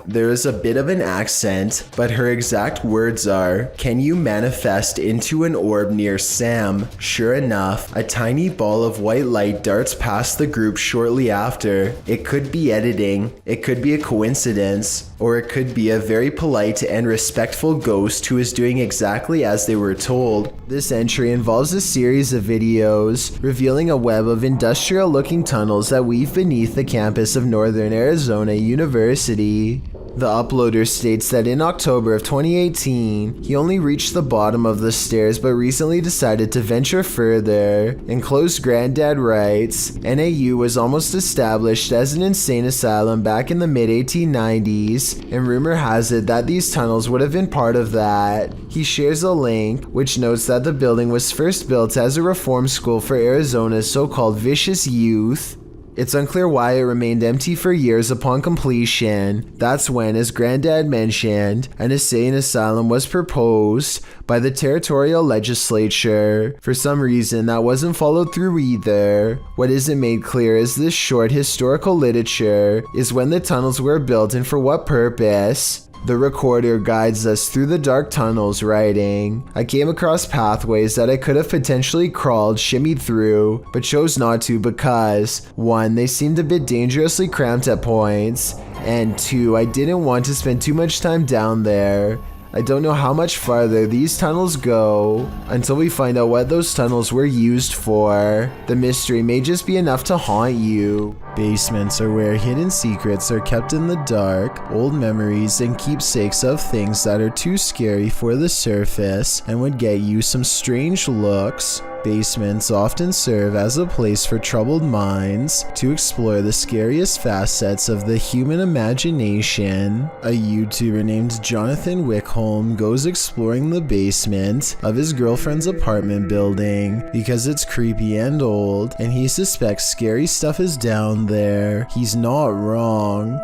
There is a bit of an accent, but her exact words are, "Can you manifest into an orb near Sam?" Sure enough, a tiny ball of white light darts past the group shortly after. It could be editing, it could be a coincidence, or it could be a very polite and respectful ghost who is doing exactly as they were told. This entry involves a series of videos revealing a web of industrial-looking tunnels that weave beneath the campus of Northern Arizona University. The uploader states that in October of 2018, he only reached the bottom of the stairs but recently decided to venture further. Enclosed Granddad writes, NAU was almost established as an insane asylum back in the mid-1890s, and rumor has it that these tunnels would have been part of that. He shares a link, which notes that the building was first built as a reform school for Arizona's so-called vicious youth. It's unclear why it remained empty for years upon completion. That's when, as Granddad mentioned, an insane asylum was proposed by the territorial legislature. For some reason, that wasn't followed through either. What isn't made clear is this short historical literature is when the tunnels were built and for what purpose. The recorder guides us through the dark tunnels, writing, I came across pathways that I could have potentially crawled, shimmied through, but chose not to because 1. They seemed a bit dangerously cramped at points, and 2. I didn't want to spend too much time down there. I don't know how much farther these tunnels go until we find out what those tunnels were used for. The mystery may just be enough to haunt you. Basements are where hidden secrets are kept in the dark, old memories and keepsakes of things that are too scary for the surface and would get you some strange looks. Basements often serve as a place for troubled minds to explore the scariest facets of the human imagination. A YouTuber named Jonathan Wickholm goes exploring the basement of his girlfriend's apartment building because it's creepy and old, and he suspects scary stuff is down there. He's not wrong.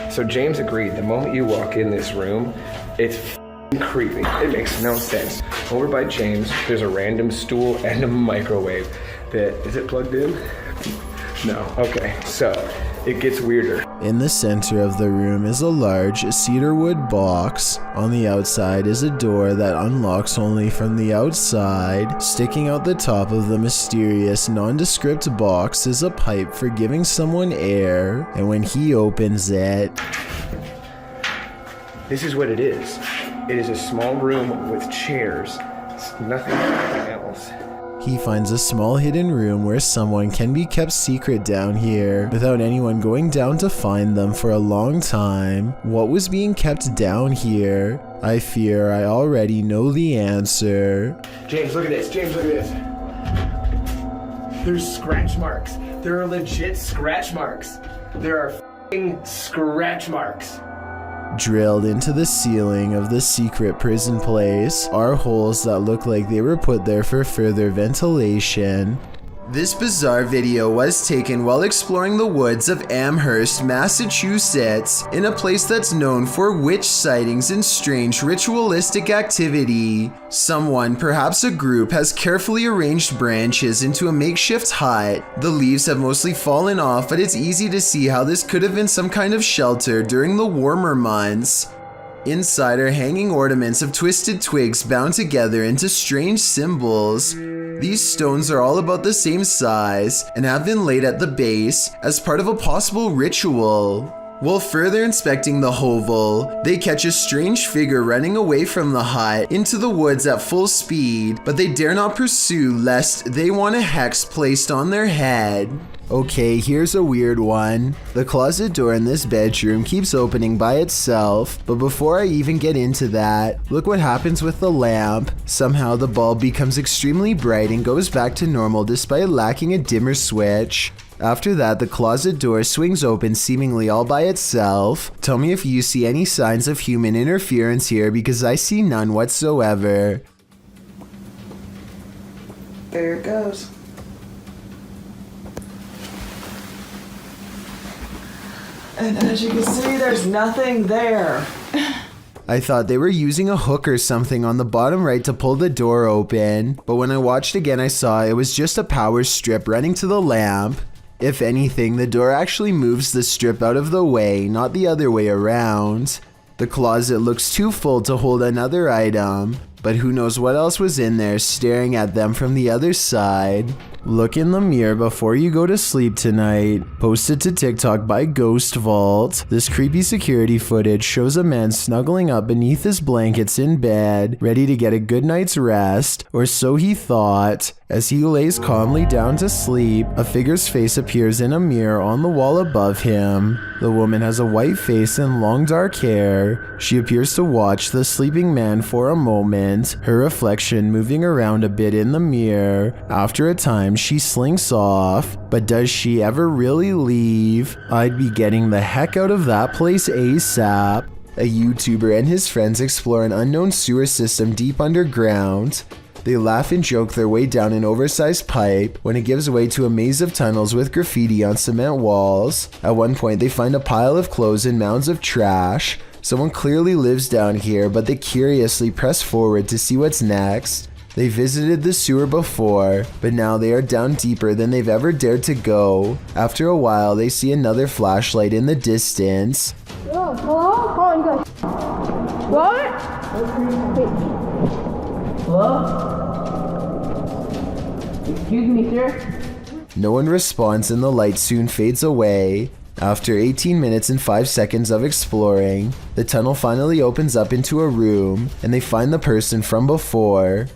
So James agreed. The moment you walk in this room, it's creepy. It makes no sense. Over by James, there's a random stool and a microwave that, is it plugged in? No. Okay, so it gets weirder. In the center of the room is a large cedarwood box. On the outside is a door that unlocks only from the outside. Sticking out the top of the mysterious nondescript box is a pipe for giving someone air, and when he opens it, this is what it is. It is a small room with chairs. Nothing else. he finds a small hidden room where someone can be kept secret down here without anyone going down to find them for a long time. What was being kept down here? I fear I already know the answer. James, look at this. James, look at this. There's scratch marks. There are legit scratch marks. There are f***ing scratch marks. Drilled into the ceiling of the secret prison place are holes that look like they were put there for further ventilation. This bizarre video was taken while exploring the woods of Amherst, Massachusetts, in a place that's known for witch sightings and strange ritualistic activity. Someone, perhaps a group, has carefully arranged branches into a makeshift hut. The leaves have mostly fallen off, but it's easy to see how this could have been some kind of shelter during the warmer months. Inside are hanging ornaments of twisted twigs bound together into strange symbols. These stones are all about the same size and have been laid at the base as part of a possible ritual. While further inspecting the hovel, they catch a strange figure running away from the hut into the woods at full speed, but they dare not pursue lest they want a hex placed on their head. Okay, here's a weird one. The closet door in this bedroom keeps opening by itself, but before I even get into that, look what happens with the lamp. Somehow the bulb becomes extremely bright and goes back to normal despite lacking a dimmer switch. After that, the closet door swings open seemingly all by itself. Tell me if you see any signs of human interference here, because I see none whatsoever. There it goes. And as you can see, there's nothing there. I thought they were using a hook or something on the bottom right to pull the door open, but when I watched again I saw it was just a power strip running to the lamp. If anything, the door actually moves the strip out of the way, not the other way around. The closet looks too full to hold another item, but who knows what else was in there staring at them from the other side. Look in the mirror before you go to sleep tonight. Posted to TikTok by Ghost Vault. This creepy security footage shows a man snuggling up beneath his blankets in bed, ready to get a good night's rest, or so he thought. As he lays calmly down to sleep, a figure's face appears in a mirror on the wall above him. The woman has a white face and long dark hair. She appears to watch the sleeping man for a moment, her reflection moving around a bit in the mirror. After a time, she slinks off, but does she ever really leave? I'd be getting the heck out of that place ASAP. A YouTuber and his friends explore an unknown sewer system deep underground. They laugh and joke their way down an oversized pipe when it gives way to a maze of tunnels with graffiti on cement walls. At one point, they find a pile of clothes and mounds of trash. Someone clearly lives down here, but they curiously press forward to see what's next. They visited the sewer before, but now they are down deeper than they've ever dared to go. After a while, they see another flashlight in the distance. Yo, hello? Calling good. What? Hello? Excuse me, sir? No one responds and the light soon fades away. After 18 minutes and 5 seconds of exploring, the tunnel finally opens up into a room and they find the person from before.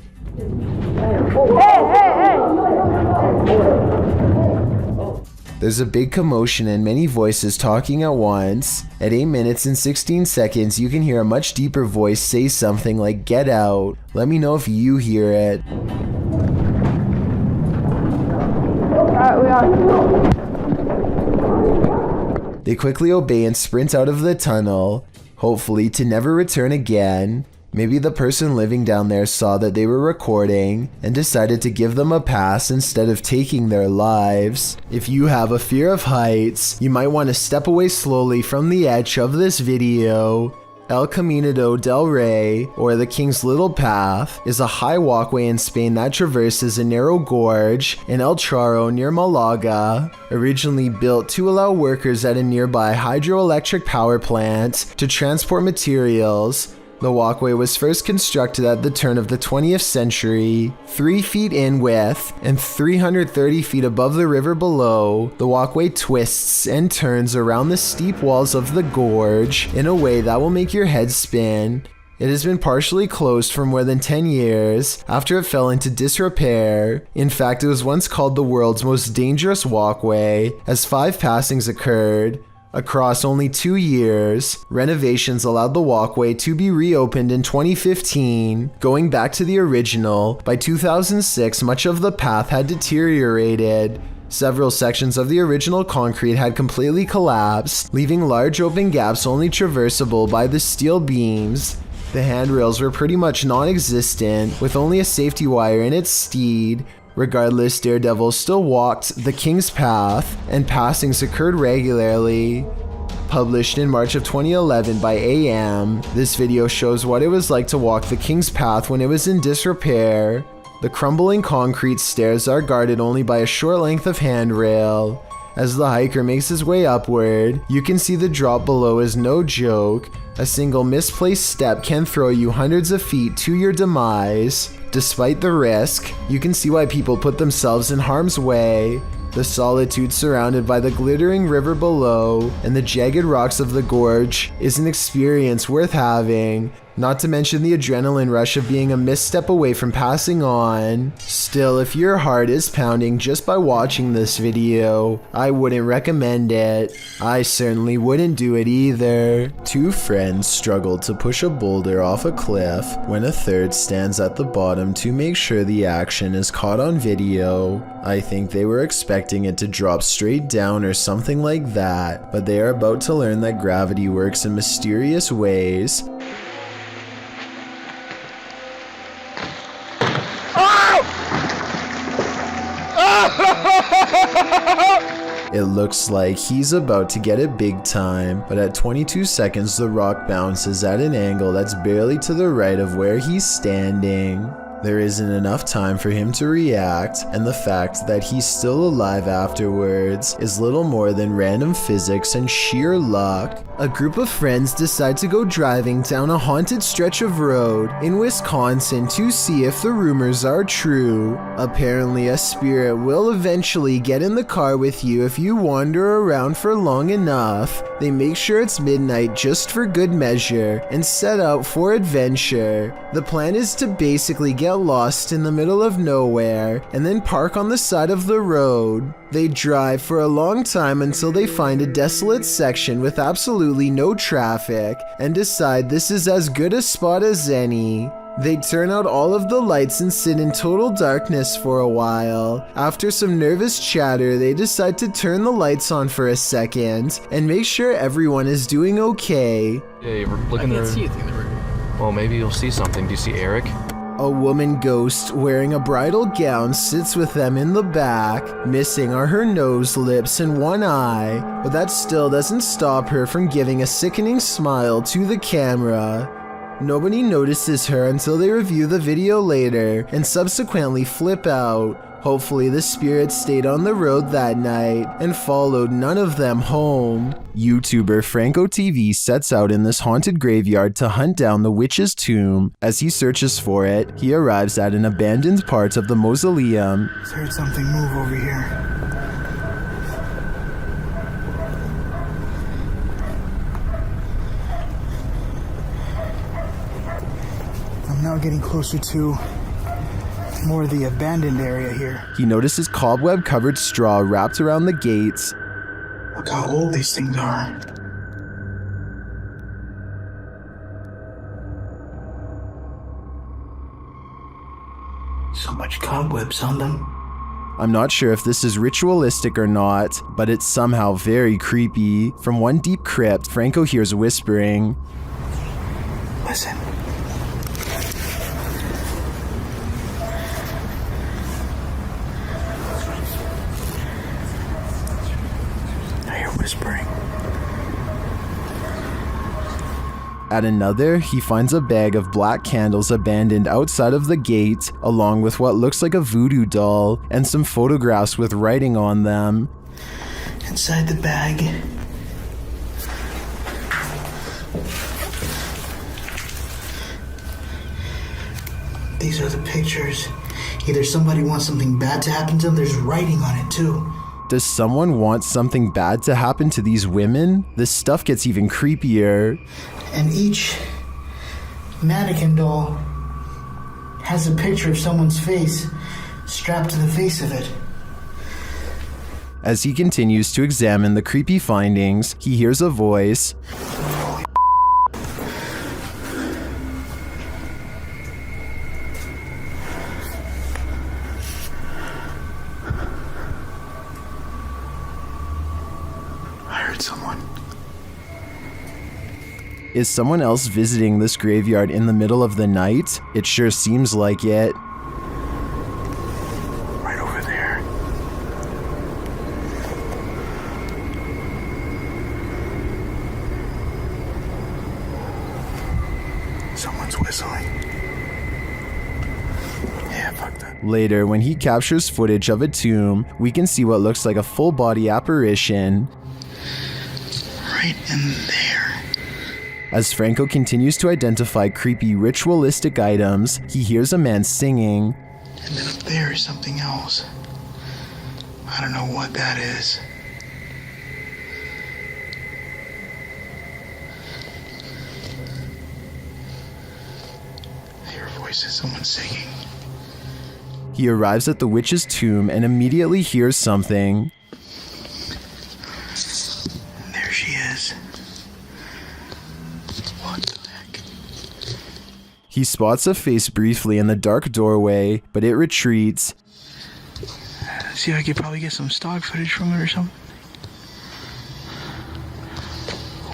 There's a big commotion and many voices talking at once. At 8 minutes and 16 seconds, you can hear a much deeper voice say something like, "Get out." Let me know if you hear it. We are. They quickly obey and sprint out of the tunnel, hopefully to never return again. Maybe the person living down there saw that they were recording and decided to give them a pass instead of taking their lives. If you have a fear of heights, you might want to step away slowly from the edge of this video. El Camino del Rey, or the King's Little Path, is a high walkway in Spain that traverses a narrow gorge in El Charro near Malaga. Originally built to allow workers at a nearby hydroelectric power plant to transport materials, the walkway was first constructed at the turn of the 20th century. 3 feet in width and 330 feet above the river below, the walkway twists and turns around the steep walls of the gorge in a way that will make your head spin. It has been partially closed for more than 10 years after it fell into disrepair. In fact, it was once called the world's most dangerous walkway, as 5 passings occurred. Across only 2 years, renovations allowed the walkway to be reopened in 2015. Going back to the original, by 2006 much of the path had deteriorated. Several sections of the original concrete had completely collapsed, leaving large open gaps only traversable by the steel beams. The handrails were pretty much non-existent, with only a safety wire in its steed. Regardless, daredevils still walked the King's Path, and passings occurred regularly. Published in March of 2011 by AM, this video shows what it was like to walk the King's Path when it was in disrepair. The crumbling concrete stairs are guarded only by a short length of handrail. As the hiker makes his way upward, you can see the drop below is no joke. A single misplaced step can throw you hundreds of feet to your demise. Despite the risk, you can see why people put themselves in harm's way. The solitude surrounded by the glittering river below and the jagged rocks of the gorge is an experience worth having, not to mention the adrenaline rush of being a misstep away from passing on. Still, if your heart is pounding just by watching this video, I wouldn't recommend it. I certainly wouldn't do it either. Two friends struggled to push a boulder off a cliff when a third stands at the bottom to make sure the action is caught on video. I think they were expecting it to drop straight down or something like that, but they are about to learn that gravity works in mysterious ways. It looks like he's about to get it big time, but at 22 seconds the rock bounces at an angle that's barely to the right of where he's standing. There isn't enough time for him to react, and the fact that he's still alive afterwards is little more than random physics and sheer luck. A group of friends decide to go driving down a haunted stretch of road in Wisconsin to see if the rumors are true. Apparently, a spirit will eventually get in the car with you if you wander around for long enough. They make sure it's midnight just for good measure and set out for adventure. The plan is to basically get lost in the middle of nowhere and then park on the side of the road. They drive for a long time until they find a desolate section with absolutely no traffic and decide this is as good a spot as any. They turn out all of the lights and sit in total darkness for a while. After some nervous chatter, they decide to turn the lights on for a second and make sure everyone is doing okay. Yeah, we're looking at see anything in the room. Well, maybe you'll see something. Do you see Eric? A woman ghost wearing a bridal gown sits with them in the back. Missing are her nose, lips, and one eye, but that still doesn't stop her from giving a sickening smile to the camera. Nobody notices her until they review the video later and subsequently flip out. Hopefully the spirit stayed on the road that night and followed none of them home. YouTuber Franco TV sets out in this haunted graveyard to hunt down the witch's tomb. As he searches for it, he arrives at an abandoned part of the mausoleum. I heard something move over here. I'm now getting closer to more of the abandoned area here. He notices cobweb-covered straw wrapped around the gates. Look how old these things are. So much cobwebs on them. I'm not sure if this is ritualistic or not, but it's somehow very creepy. From one deep crypt, Franco hears whispering. Listen. Whispering. At another, he finds a bag of black candles abandoned outside of the gate, along with what looks like a voodoo doll and some photographs with writing on them. Inside the bag, these are the pictures. Either somebody wants something bad to happen to them, there's writing on it too. Does someone want something bad to happen to these women? This stuff gets even creepier. And each mannequin doll has a picture of someone's face strapped to the face of it. As he continues to examine the creepy findings, he hears a voice. Someone. Is someone else visiting this graveyard in the middle of the night? It sure seems like it. Right over there. Someone's whistling. Yeah, fuck that. Later, when he captures footage of a tomb, we can see what looks like a full-body apparition. Right in there. As Franco continues to identify creepy ritualistic items, he hears a man singing. And then up there is something else. I don't know what that is. I hear voices, someone singing. He arrives at the witch's tomb and immediately hears something. And there she is. What the heck? He spots a face briefly in the dark doorway, but it retreats. See, I could probably get some stock footage from it or something.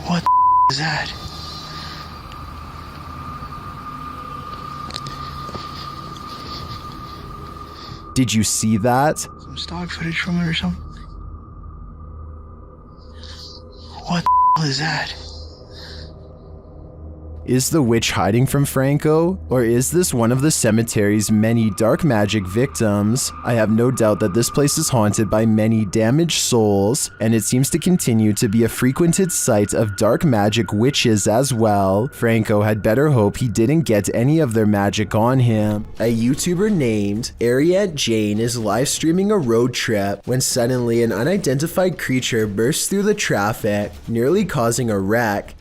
What the is that? Did you see that? Some stock footage from it or something. What the is that? Is the witch hiding from Franco? Or is this one of the cemetery's many dark magic victims? I have no doubt that this place is haunted by many damaged souls, and it seems to continue to be a frequented site of dark magic witches as well. Franco had better hope he didn't get any of their magic on him. A YouTuber named Ariette Jane is live streaming a road trip when suddenly an unidentified creature bursts through the traffic, nearly causing a wreck.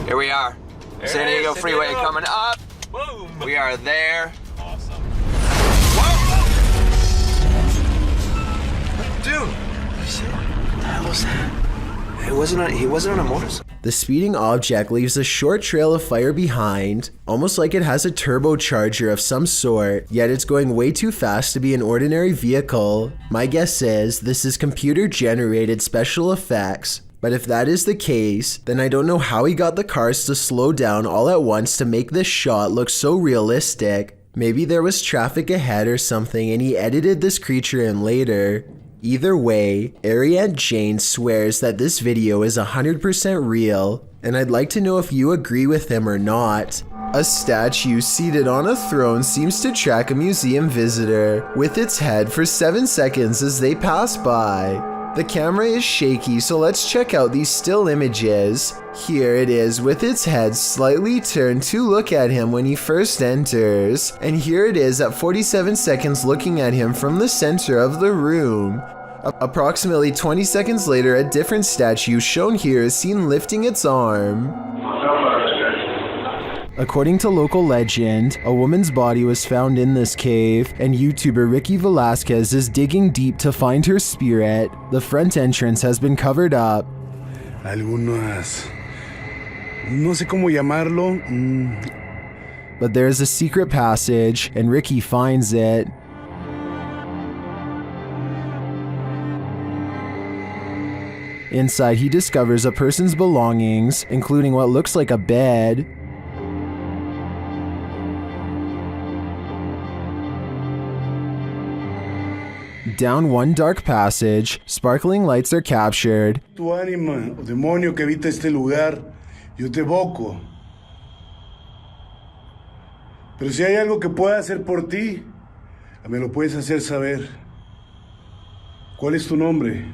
Here we are. San Diego Freeway coming up. Boom. We are there. Awesome. Whoa! Dude, What the hell was that? he wasn't on a motorcycle. The speeding object leaves a short trail of fire behind, almost like it has a turbocharger of some sort, yet it's going way too fast to be an ordinary vehicle. My guess is this is computer-generated special effects. But if that is the case, then I don't know how he got the cars to slow down all at once to make this shot look so realistic. Maybe there was traffic ahead or something and he edited this creature in later. Either way, Ariette Jane swears that this video is 100% real, and I'd like to know if you agree with him or not. A statue seated on a throne seems to track a museum visitor with its head for 7 seconds as they pass by. The camera is shaky, so let's check out these still images. Here it is with its head slightly turned to look at him when he first enters. And here it is at 47 seconds looking at him from the center of the room. Approximately 20 seconds later, a different statue shown here is seen lifting its arm. According to local legend, a woman's body was found in this cave, and YouTuber Ricky Velasquez is digging deep to find her spirit. The front entrance has been covered up. Algunas... no sé cómo llamarlo. But there is a secret passage, and Ricky finds it. Inside, he discovers a person's belongings, including what looks like a bed. Down one dark passage, sparkling lights are captured. Tu ánima, o demonio que habita este lugar, yo te evoco. Pero si hay algo que pueda hacer por ti, me lo puedes hacer saber. ¿Cuál es tu nombre?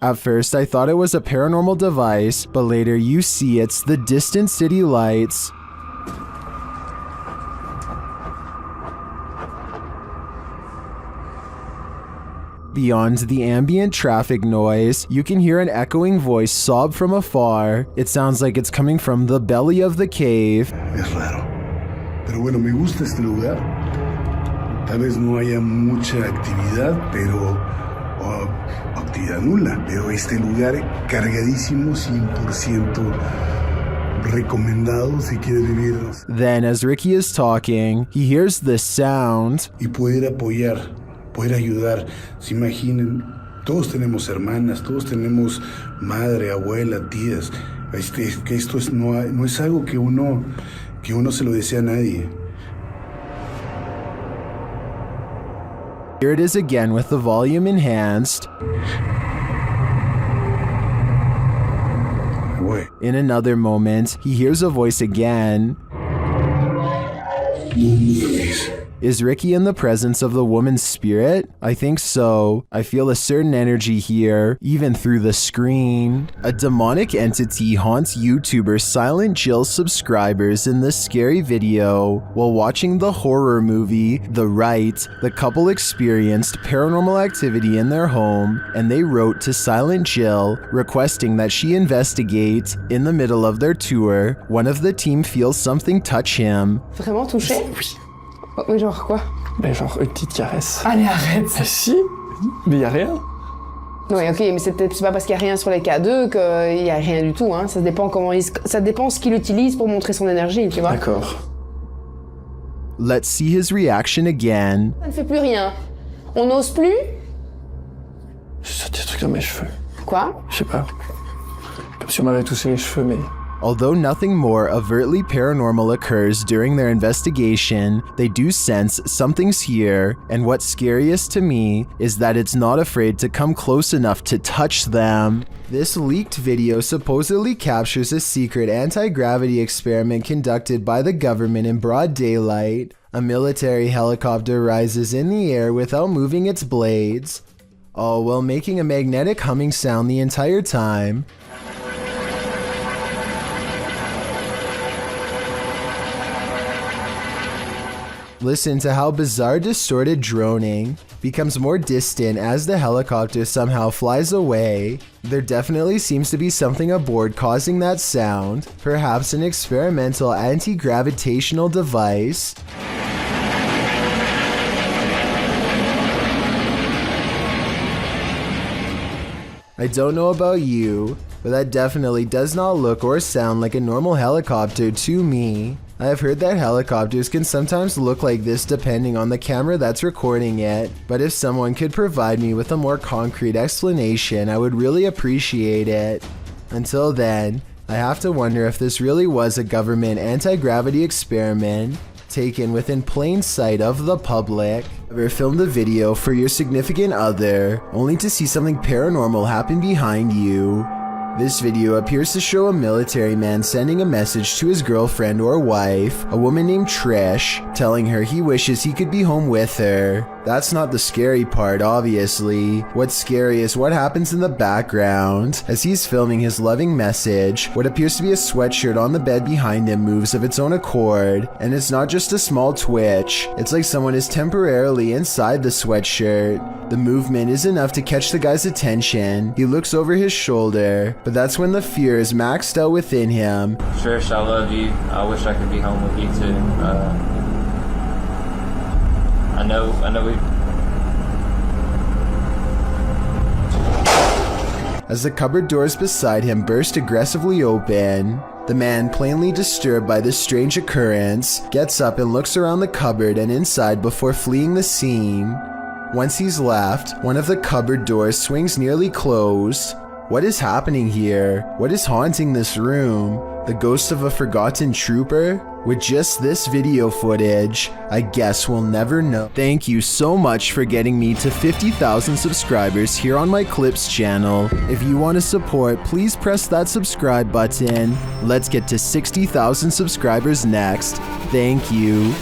At first, I thought it was a paranormal device, but later you see it's the distant city lights. Beyond the ambient traffic noise, you can hear an echoing voice sob from afar. It sounds like it's coming from the belly of the cave. Es raro. Pero bueno, me gusta este lugar. Tal vez no haya mucha actividad, pero... actividad nula. Pero este lugar cargadísimo, 100% recomendado si quieres vivir. Then, as Ricky is talking, he hears this sound. Y poder apoyar. Poder ayudar. Se imaginen, todos tenemos hermanas, todos tenemos madre, abuela, tías. Que esto es, no es algo que uno se lo desea a nadie. Here it is again with the volume enhanced. In another moment, he hears a voice again. Is Ricky in the presence of the woman's spirit? I think so. I feel a certain energy here, even through the screen. A demonic entity haunts YouTuber Silent Jill subscribers in this scary video. While watching the horror movie The Rite, the couple experienced paranormal activity in their home, and they wrote to Silent Jill requesting that she investigate. In the middle of their tour, one of the team feels something touch him. Vraiment touché? Oui. Oh, mais genre quoi? Ben genre une petite caresse. Allez, arrête! Ben si! Mais y a rien. Oui, ok, mais c'est pas parce qu'il n'y a rien sur les K2 qu'il n'y a rien du tout, hein. Ça dépend ça dépend ce qu'il utilise pour montrer son énergie, tu vois. D'accord. Let's see his reaction again. Ça ne fait plus rien. On n'ose plus? J'ai sorti des trucs dans mes cheveux. Quoi? Je sais pas. Comme si on m'avait touché les cheveux, mais... Although nothing more overtly paranormal occurs during their investigation, they do sense something's here, and what's scariest to me is that it's not afraid to come close enough to touch them. This leaked video supposedly captures a secret anti-gravity experiment conducted by the government in broad daylight. A military helicopter rises in the air without moving its blades, all while making a magnetic humming sound the entire time. Listen to how bizarre distorted droning becomes more distant as the helicopter somehow flies away. There definitely seems to be something aboard causing that sound, perhaps an experimental anti-gravitational device. I don't know about you, but that definitely does not look or sound like a normal helicopter to me. I have heard that helicopters can sometimes look like this depending on the camera that's recording it, but if someone could provide me with a more concrete explanation, I would really appreciate it. Until then, I have to wonder if this really was a government anti-gravity experiment taken within plain sight of the public. Ever filmed a video for your significant other only to see something paranormal happen behind you? This video appears to show a military man sending a message to his girlfriend or wife, a woman named Trish, telling her he wishes he could be home with her. That's not the scary part, obviously. What's scary is what happens in the background. As he's filming his loving message, what appears to be a sweatshirt on the bed behind him moves of its own accord, and it's not just a small twitch. It's like someone is temporarily inside the sweatshirt. The movement is enough to catch the guy's attention. He looks over his shoulder, but that's when the fear is maxed out within him. Trish, I love you. I wish I could be home with you too. I know we... As the cupboard doors beside him burst aggressively open, the man, plainly disturbed by this strange occurrence, gets up and looks around the cupboard and inside before fleeing the scene. Once he's left, one of the cupboard doors swings nearly closed. What is happening here? What is haunting this room? The ghost of a forgotten trooper? With just this video footage, I guess we'll never know. Thank you so much for getting me to 50,000 subscribers here on my Clips channel. If you want to support, please press that subscribe button. Let's get to 60,000 subscribers next. Thank you.